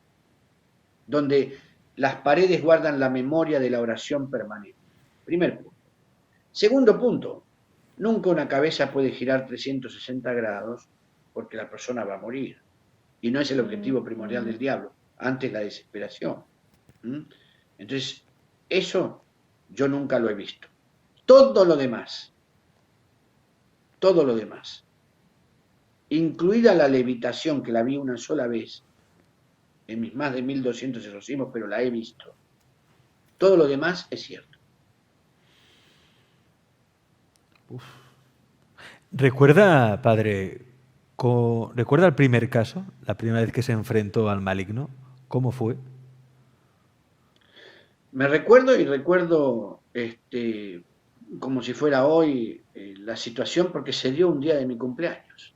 donde las paredes guardan la memoria de la oración permanente. Primer punto. Segundo punto, nunca una cabeza puede girar 360 grados porque la persona va a morir. Y no es el objetivo primordial del diablo, antes la desesperación. ¿Mm? Entonces, eso yo nunca lo he visto. Todo todo lo demás, incluida la levitación, que la vi una sola vez en mis más de 1200 exorcismos, pero la he visto. Todo lo demás es cierto. ¿Recuerda, padre, recuerda el primer caso, la primera vez que se enfrentó al maligno? ¿Cómo fue? Me recuerdo y recuerdo como si fuera hoy la situación porque se dio un día de mi cumpleaños.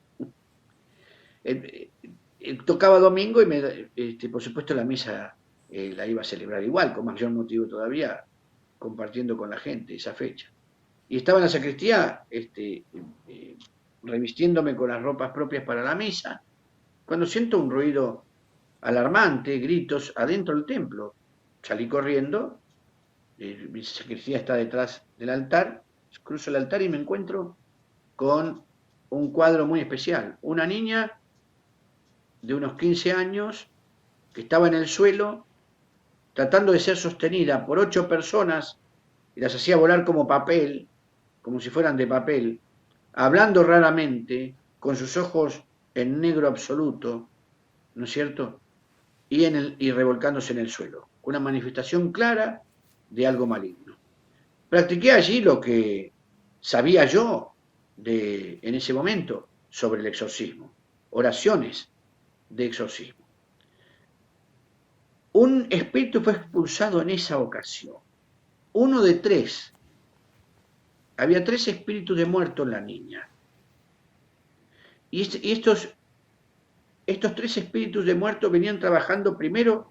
Tocaba domingo y por supuesto la misa la iba a celebrar igual, con mayor motivo todavía, compartiendo con la gente esa fecha. Y estaba en la sacristía revistiéndome con las ropas propias para la misa, cuando siento un ruido alarmante, gritos adentro del templo. Salí corriendo, mi sacristía está detrás del altar, cruzo el altar y me encuentro con un cuadro muy especial. Una niña de unos 15 años que estaba en el suelo tratando de ser sostenida por 8 personas y las hacía volar como papel, como si fueran de papel, hablando raramente, con sus ojos en negro absoluto, ¿no es cierto? Y revolcándose en el suelo. Una manifestación clara de algo maligno. Practiqué allí lo que sabía yo en ese momento sobre el exorcismo, oraciones de exorcismo. Un espíritu fue expulsado en esa ocasión, uno de 3. Había 3 espíritus de muerto en la niña. Y estos 3 espíritus de muerto venían trabajando primero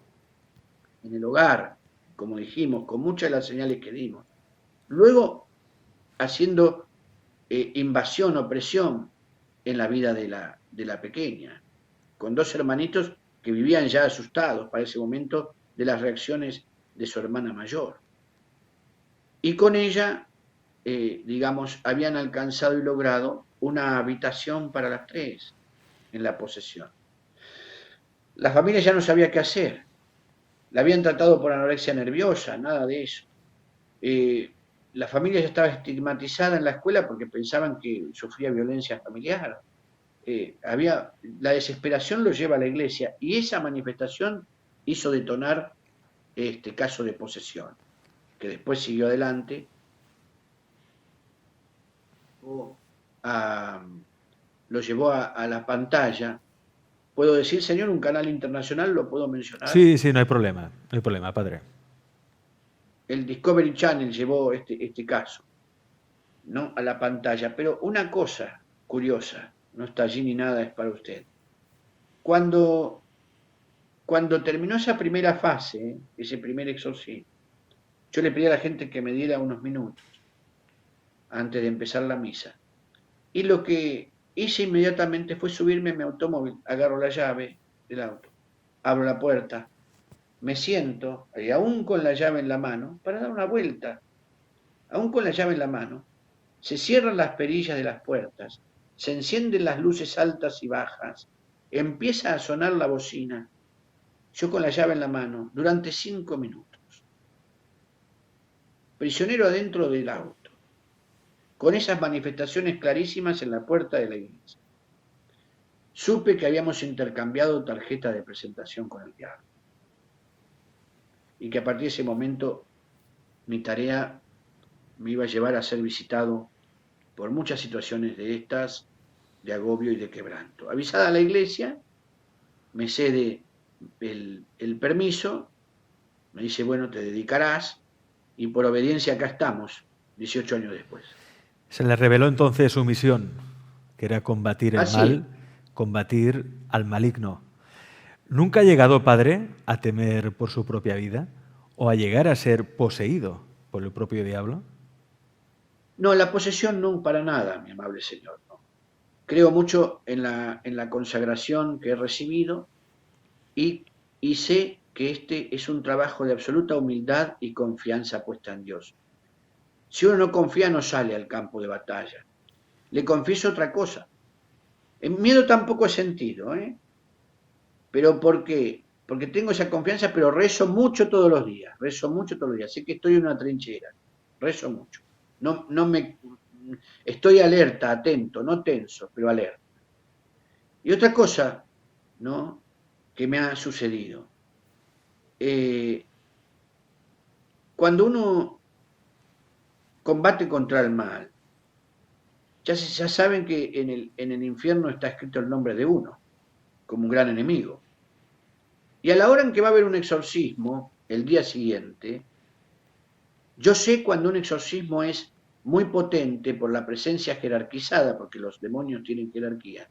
en el hogar, como dijimos, con muchas de las señales que dimos. Luego haciendo invasión, opresión en la vida de la pequeña, con 2 hermanitos que vivían ya asustados para ese momento de las reacciones de su hermana mayor. Y con ella, digamos, habían alcanzado y logrado una habitación para las 3 en la posesión. La familia ya no sabía qué hacer. La habían tratado por anorexia nerviosa, nada de eso. La familia ya estaba estigmatizada en la escuela porque pensaban que sufría violencia familiar. La desesperación lo lleva a la iglesia y esa manifestación hizo detonar este caso de posesión, que después siguió adelante a, lo llevó a la pantalla. ¿Puedo decir, señor, un canal internacional? ¿Lo puedo mencionar? Sí, sí, no hay problema, padre. El Discovery Channel llevó este caso, ¿no? A la pantalla. Pero una cosa curiosa, no está allí ni nada, es para usted. Cuando, cuando terminó esa primera fase, ese primer exorcismo, yo le pedí a la gente que me diera unos minutos antes de empezar la misa. Y lo que hice inmediatamente fue subirme a mi automóvil, agarro la llave del auto, abro la puerta, me siento, y aún con la llave en la mano, para dar una vuelta, aún con la llave en la mano, se cierran las perillas de las puertas, se encienden las luces altas y bajas, empieza a sonar la bocina, yo con la llave en la mano, durante 5 minutos, prisionero adentro del auto, con esas manifestaciones clarísimas en la puerta de la iglesia. Supe que habíamos intercambiado tarjeta de presentación con el diablo y que a partir de ese momento mi tarea me iba a llevar a ser visitado por muchas situaciones de estas de agobio y de quebranto. Avisada la iglesia, me cede el permiso, me dice, bueno, te dedicarás, y por obediencia acá estamos, 18 años después. Se le reveló entonces su misión, que era combatir el Así es. mal, combatir al maligno. ¿Nunca ha llegado, padre, a temer por su propia vida o a llegar a ser poseído por el propio diablo? No, la posesión no para nada, mi amable Señor. No. Creo mucho en la consagración que he recibido y, y sé que este es un trabajo de absoluta humildad y confianza puesta en Dios. Si uno no confía, no sale al campo de batalla. Le confieso otra cosa. En miedo tampoco he sentido, ¿eh? ¿Pero por qué? Porque tengo esa confianza, pero rezo mucho todos los días. Rezo mucho todos los días. Sé que estoy en una trinchera. Rezo mucho. No me, estoy alerta, atento, no tenso, pero alerta. Y otra cosa, ¿no? Que me ha sucedido. Eh, Cuando uno combate contra el mal, ya saben que en el infierno está escrito el nombre de uno, como un gran enemigo. Y a la hora en que va a haber un exorcismo, el día siguiente, yo sé cuando un exorcismo es muy potente por la presencia jerarquizada, porque los demonios tienen jerarquía,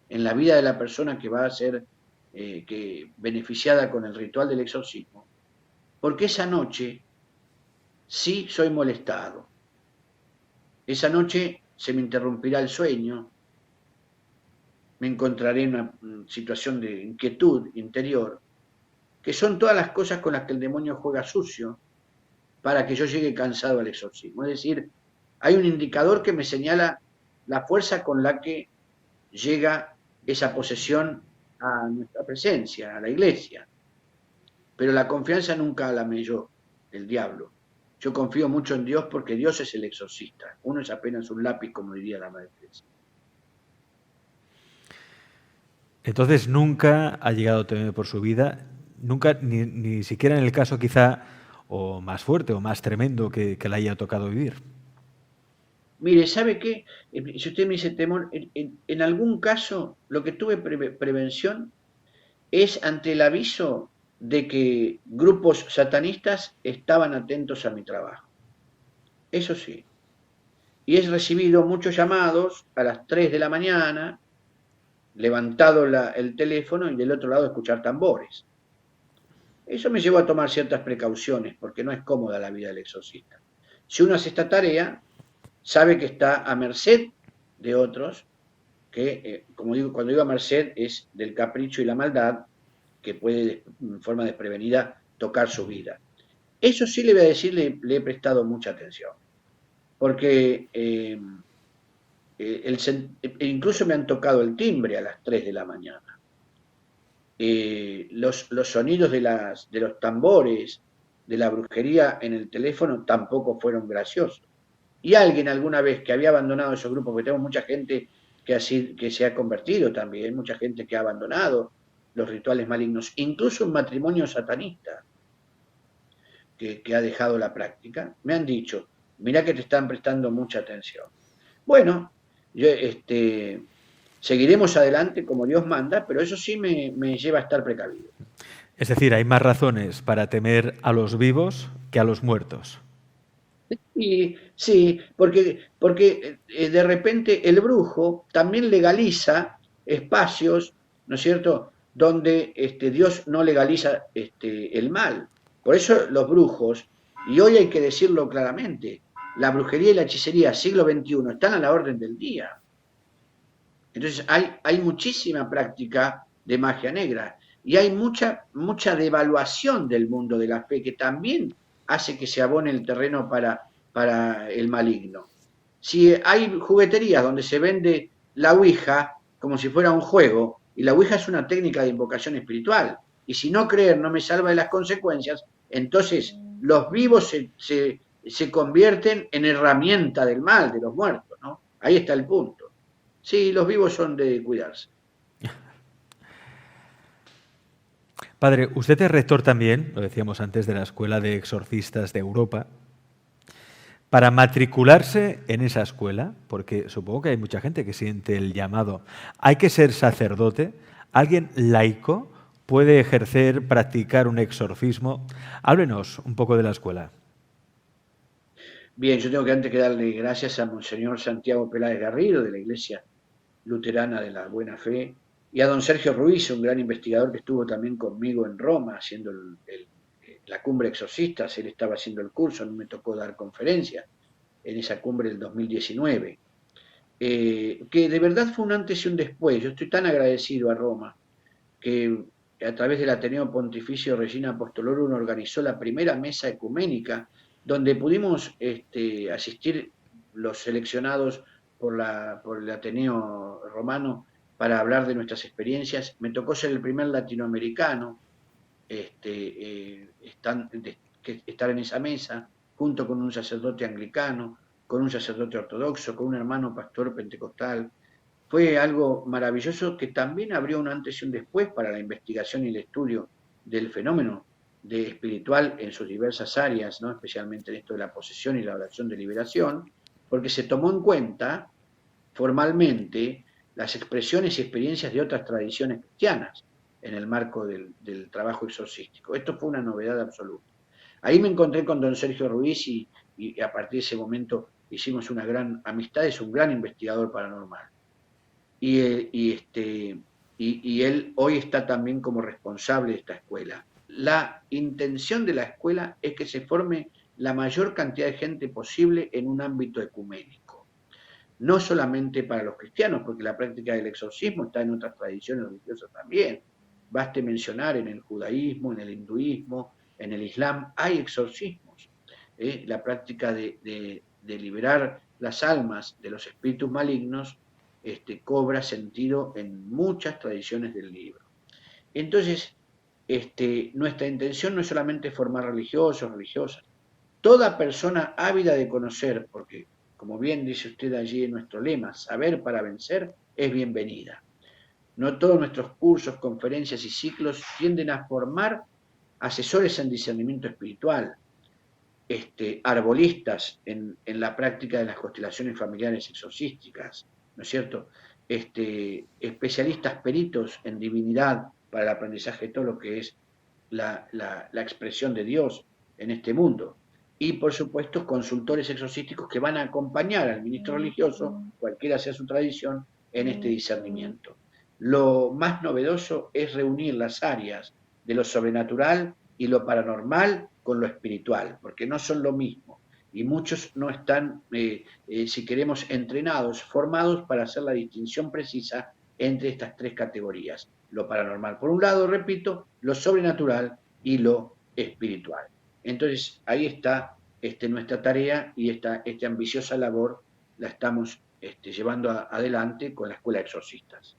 en la vida de la persona que va a ser beneficiada con el ritual del exorcismo, porque esa noche sí soy molestado. Esa noche se me interrumpirá el sueño, me encontraré en una situación de inquietud interior, que son todas las cosas con las que el demonio juega sucio para que yo llegue cansado al exorcismo. Es decir, hay un indicador que me señala la fuerza con la que llega esa posesión a nuestra presencia, a la iglesia. Pero la confianza nunca la melló el diablo. Yo confío mucho en Dios porque Dios es el exorcista. Uno es apenas un lápiz, como diría la Madre Teresa. Entonces nunca ha llegado a temer por su vida, nunca, ni siquiera en el caso quizá o más fuerte o más tremendo que le haya tocado vivir. Mire, ¿sabe qué? Si usted me dice temor, en algún caso lo que tuve prevención es ante el aviso de que grupos satanistas estaban atentos a mi trabajo. Eso sí. Y he recibido muchos llamados a las 3 de la mañana, levantado el teléfono y del otro lado escuchar tambores. Eso me llevó a tomar ciertas precauciones, porque no es cómoda la vida del exorcista. Si uno hace esta tarea, sabe que está a merced de otros, que, como digo, cuando digo a merced es del capricho y la maldad, que puede, en forma desprevenida, tocar su vida. Eso sí le voy a decir, le he prestado mucha atención, porque incluso me han tocado el timbre a las 3 de la mañana. Los sonidos de los tambores, de la brujería en el teléfono tampoco fueron graciosos. Y alguien alguna vez que había abandonado esos grupos, porque tenemos mucha gente que se ha convertido también, mucha gente que ha abandonado los rituales malignos, incluso un matrimonio satanista que ha dejado la práctica, me han dicho, mirá que te están prestando mucha atención. Bueno, yo, seguiremos adelante como Dios manda, pero eso sí me lleva a estar precavido. Es decir, hay más razones para temer a los vivos que a los muertos. Y sí, porque de repente el brujo también legaliza espacios, ¿no es cierto?, donde Dios no legaliza el mal. Por eso los brujos, y hoy hay que decirlo claramente, la brujería y la hechicería siglo XXI están a la orden del día. Entonces hay muchísima práctica de magia negra y hay mucha devaluación del mundo de la fe que también hace que se abone el terreno para el maligno. Si hay jugueterías donde se vende la Ouija como si fuera un juego, y la Ouija es una técnica de invocación espiritual, y si no creer no me salva de las consecuencias, entonces los vivos se convierten en herramienta del mal, de los muertos, ¿no? Ahí está el punto. Sí, los vivos son de cuidarse. Padre, usted es rector también, lo decíamos antes, de la Escuela de Exorcistas de Europa. Para matricularse en esa escuela, porque supongo que hay mucha gente que siente el llamado, ¿hay que ser sacerdote? ¿Alguien laico puede ejercer, practicar un exorcismo? Háblenos un poco de la escuela. Bien, yo tengo que antes que darle gracias a Monseñor Santiago Peláez Garrido de la Iglesia Luterana de la Buena Fe y a don Sergio Ruiz, un gran investigador que estuvo también conmigo en Roma haciendo la cumbre exorcistas. Él estaba haciendo el curso, a mí me tocó dar conferencia en esa cumbre del 2019. Que de verdad fue un antes y un después. Yo estoy tan agradecido a Roma que a través del Ateneo Pontificio Regina Apostolorum organizó la primera mesa ecuménica donde pudimos asistir los seleccionados por el Ateneo Romano para hablar de nuestras experiencias. Me tocó ser el primer latinoamericano estar en esa mesa, junto con un sacerdote anglicano, con un sacerdote ortodoxo, con un hermano pastor pentecostal. Fue algo maravilloso que también abrió un antes y un después para la investigación y el estudio del fenómeno de espiritual en sus diversas áreas, ¿no? Especialmente en esto de la posesión y la oración de liberación, porque se tomó en cuenta formalmente las expresiones y experiencias de otras tradiciones cristianas en el marco del trabajo exorcístico. Esto fue una novedad absoluta. Ahí me encontré con don Sergio Ruiz y a partir de ese momento hicimos una gran amistad, es un gran investigador paranormal. Y, y él hoy está también como responsable de esta escuela. La intención de la escuela es que se forme la mayor cantidad de gente posible en un ámbito ecuménico. No solamente para los cristianos, porque la práctica del exorcismo está en otras tradiciones religiosas también. Baste mencionar en el judaísmo, en el hinduismo, en el islam, hay exorcismos. La práctica de liberar las almas de los espíritus malignos cobra sentido en muchas tradiciones del libro. Entonces, nuestra intención no es solamente formar religiosos, religiosas. Toda persona ávida de conocer, porque como bien dice usted allí en nuestro lema, saber para vencer, es bienvenida. No todos nuestros cursos, conferencias y ciclos tienden a formar asesores en discernimiento espiritual, arbolistas en la práctica de las constelaciones familiares exorcísticas, ¿no es cierto? Especialistas peritos en divinidad para el aprendizaje de todo lo que es la expresión de Dios en este mundo. Y por supuesto consultores exorcísticos que van a acompañar al ministro religioso, cualquiera sea su tradición, en este discernimiento. Lo más novedoso es reunir las áreas de lo sobrenatural y lo paranormal con lo espiritual, porque no son lo mismo. Y muchos no están, si queremos, entrenados, formados para hacer la distinción precisa entre estas tres categorías. Lo paranormal por un lado, repito, lo sobrenatural y lo espiritual. Entonces, ahí está nuestra tarea y esta ambiciosa labor la estamos llevando adelante con la Escuela de Exorcistas.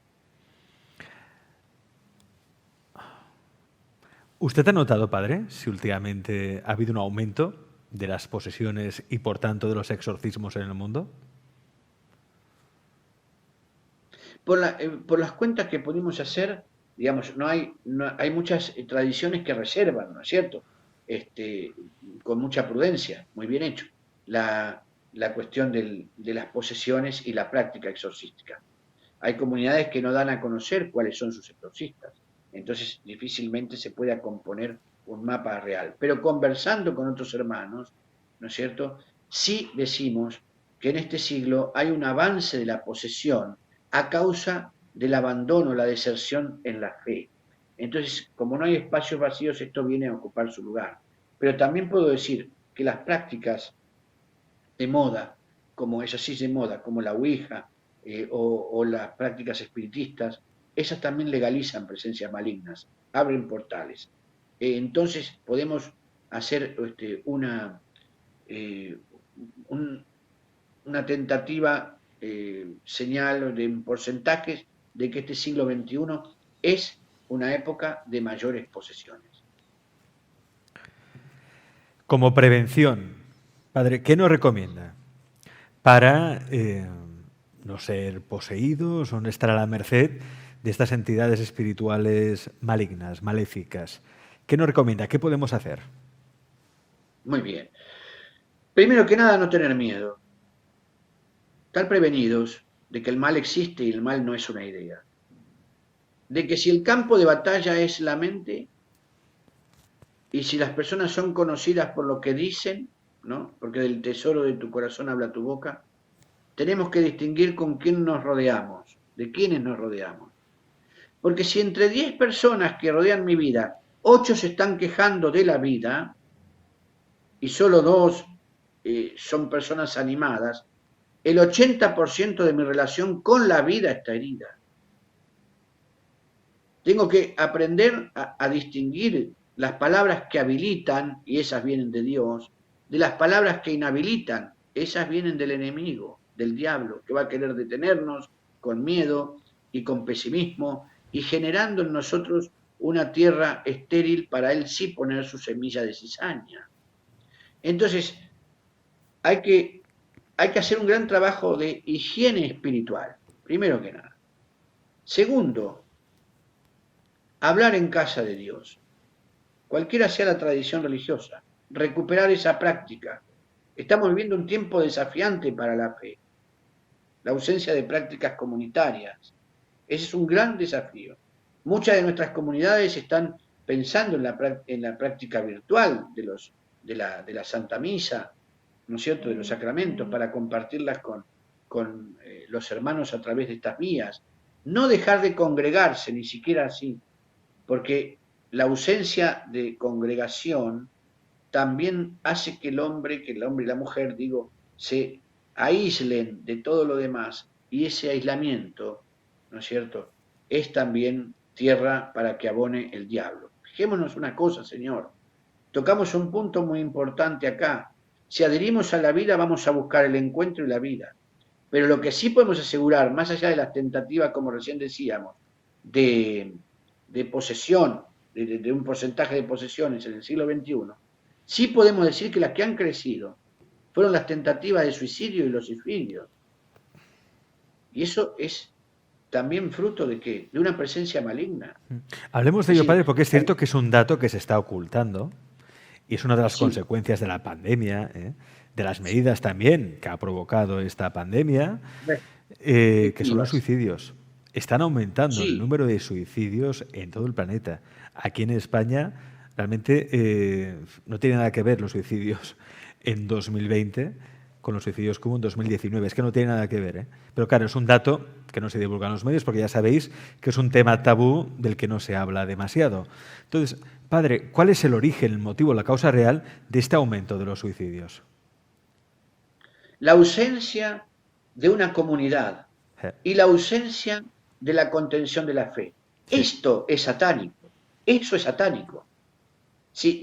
¿Usted ha notado, padre, si últimamente ha habido un aumento de las posesiones y, por tanto, de los exorcismos en el mundo? Por las cuentas que pudimos hacer, digamos, hay muchas tradiciones que reservan, ¿no es cierto? Con mucha prudencia, muy bien hecho, la cuestión de las posesiones y la práctica exorcística. Hay comunidades que no dan a conocer cuáles son sus exorcistas, entonces difícilmente se pueda componer un mapa real. Pero conversando con otros hermanos, ¿no es cierto? Sí decimos que en este siglo hay un avance de la posesión a causa del abandono, la deserción en la fe. Entonces, como no hay espacios vacíos, esto viene a ocupar su lugar. Pero también puedo decir que las prácticas de moda, como esas sí de moda, como la Ouija o las prácticas espiritistas, esas también legalizan presencias malignas, abren portales. Entonces podemos hacer una tentativa señal de porcentajes de que este siglo XXI es una época de mayores posesiones. Como prevención, padre, ¿qué nos recomienda para no ser poseídos o no estar a la merced de estas entidades espirituales malignas, maléficas? ¿Qué nos recomienda? ¿Qué podemos hacer? Muy bien. Primero que nada, no tener miedo. Estar prevenidos de que el mal existe y el mal no es una idea. De que si el campo de batalla es la mente y si las personas son conocidas por lo que dicen, ¿no? Porque del tesoro de tu corazón habla tu boca, tenemos que distinguir con quién nos rodeamos, de quiénes nos rodeamos. Porque si entre 10 personas que rodean mi vida, 8 se están quejando de la vida y solo 2 son personas animadas, el 80% de mi relación con la vida está herida. Tengo que aprender a distinguir las palabras que habilitan, y esas vienen de Dios, de las palabras que inhabilitan, esas vienen del enemigo, del diablo, que va a querer detenernos con miedo y con pesimismo y generando en nosotros una tierra estéril para él sí poner su semilla de cizaña. Entonces, hay que, hay que hacer un gran trabajo de higiene espiritual, primero que nada. Segundo, hablar en casa de Dios, cualquiera sea la tradición religiosa, recuperar esa práctica. Estamos viviendo un tiempo desafiante para la fe, la ausencia de prácticas comunitarias. Ese es un gran desafío. Muchas de nuestras comunidades están pensando en la práctica virtual de la Santa Misa, ¿no es cierto?, de los sacramentos, para compartirlas con los hermanos a través de estas vías. No dejar de congregarse, ni siquiera así, porque la ausencia de congregación también hace que el hombre y la mujer, digo, se aíslen de todo lo demás, y ese aislamiento, ¿no es cierto?, es también tierra para que abone el diablo. Fijémonos una cosa, Señor, tocamos un punto muy importante acá. Si adherimos a la vida, vamos a buscar el encuentro y la vida. Pero lo que sí podemos asegurar, más allá de las tentativas, como recién decíamos, de posesión, de un porcentaje de posesiones en el siglo XXI, sí podemos decir que las que han crecido fueron las tentativas de suicidio y los suicidios. Y eso es también fruto de ¿qué? De una presencia maligna. Hablemos de Es ello, decir, padre, porque es cierto que es un dato que se está ocultando y es una de las sí, consecuencias de la pandemia, de las medidas también que ha provocado esta pandemia, que son los restrictivas. suicidios. Están aumentando el Sí, número de suicidios en todo el planeta. Aquí en España realmente no tiene nada que ver los suicidios en 2020 con los suicidios que hubo en 2019. Es que no tiene nada que ver, ¿eh? Pero claro, es un dato que no se divulga en los medios porque ya sabéis que es un tema tabú del que no se habla demasiado. Entonces, padre, ¿cuál es el origen, el motivo, la causa real de este aumento de los suicidios? la ausencia de una comunidad y la ausencia de la contención de la fe. Sí. Esto es satánico, eso es satánico. Si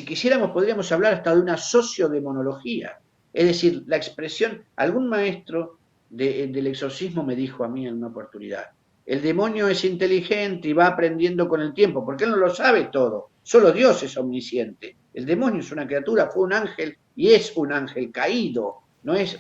quisiéramos, podríamos hablar hasta de una sociodemonología, es decir, la expresión, algún maestro del exorcismo me dijo a mí en una oportunidad, el demonio es inteligente y va aprendiendo con el tiempo, porque él no lo sabe todo, solo Dios es omnisciente. El demonio es una criatura, fue un ángel y es un ángel caído, no es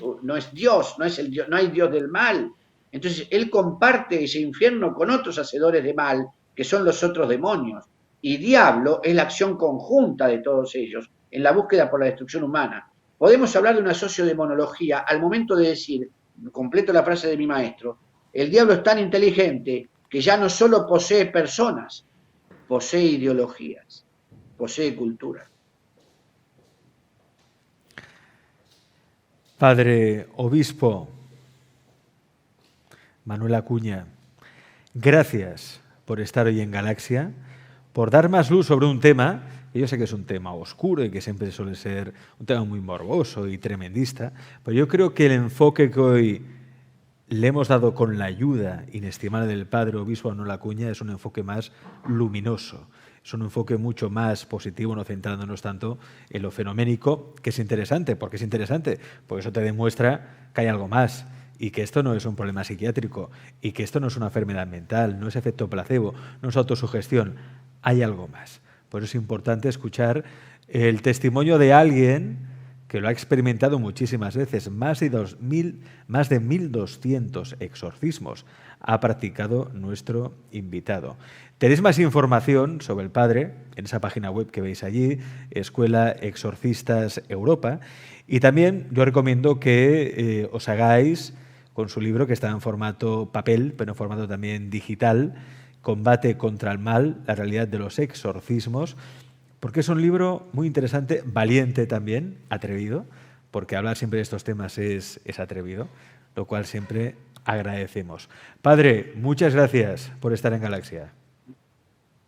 Dios, no hay Dios del mal. Entonces él comparte ese infierno con otros hacedores de mal, que son los otros demonios. Y diablo es la acción conjunta de todos ellos en la búsqueda por la destrucción humana. Podemos hablar de una sociodemonología al momento de decir, completo la frase de mi maestro, el diablo es tan inteligente que ya no solo posee personas, posee ideologías, posee cultura. Padre Obispo Manuel Acuña, gracias por estar hoy en Galaxia, por dar más luz sobre un tema, que yo sé que es un tema oscuro y que siempre suele ser un tema muy morboso y tremendista, pero yo creo que el enfoque que hoy le hemos dado con la ayuda inestimable del Padre Obispo Manuel Acuña es un enfoque más luminoso, es un enfoque mucho más positivo, no centrándonos tanto en lo fenoménico, que es interesante. ¿Por qué es interesante? Porque eso te demuestra que hay algo más y que esto no es un problema psiquiátrico y que esto no es una enfermedad mental, no es efecto placebo, no es autosugestión, hay algo más. Por eso es importante escuchar el testimonio de alguien que lo ha experimentado muchísimas veces, más de 1.200 exorcismos ha practicado nuestro invitado. Tenéis más información sobre el padre en esa página web que veis allí, Escuela Exorcistas Europa, y también yo recomiendo que os hagáis con su libro, que está en formato papel, pero en formato también digital, Combate contra el mal, la realidad de los exorcismos, porque es un libro muy interesante, valiente también, atrevido, porque hablar siempre de estos temas es atrevido, lo cual siempre agradecemos. Padre, muchas gracias por estar en Galaxia.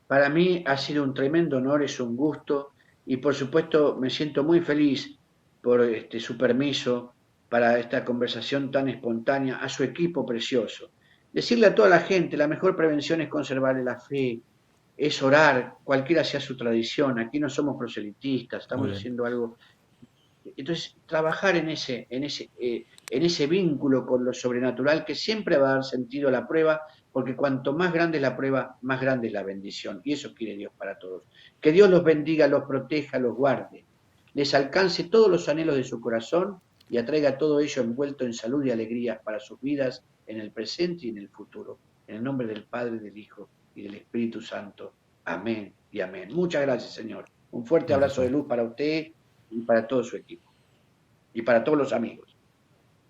Para mí ha sido un tremendo honor, es un gusto y por supuesto me siento muy feliz por su permiso para esta conversación tan espontánea, a su equipo precioso. Decirle a toda la gente, la mejor prevención es conservar la fe, es orar, cualquiera sea su tradición. Aquí no somos proselitistas, Muy estamos bien. haciendo algo. Entonces, trabajar en ese vínculo con lo sobrenatural que siempre va a dar sentido a la prueba, porque cuanto más grande es la prueba, más grande es la bendición. Y eso quiere Dios para todos. Que Dios los bendiga, los proteja, los guarde, les alcance todos los anhelos de su corazón y atraiga todo ello envuelto en salud y alegría para sus vidas en el presente y en el futuro. En el nombre del Padre, del Hijo y del Espíritu Santo. Amén y amén. Muchas gracias, Señor. Un fuerte Gracias, abrazo de Padre. luz para usted y para todo su equipo y para todos los amigos.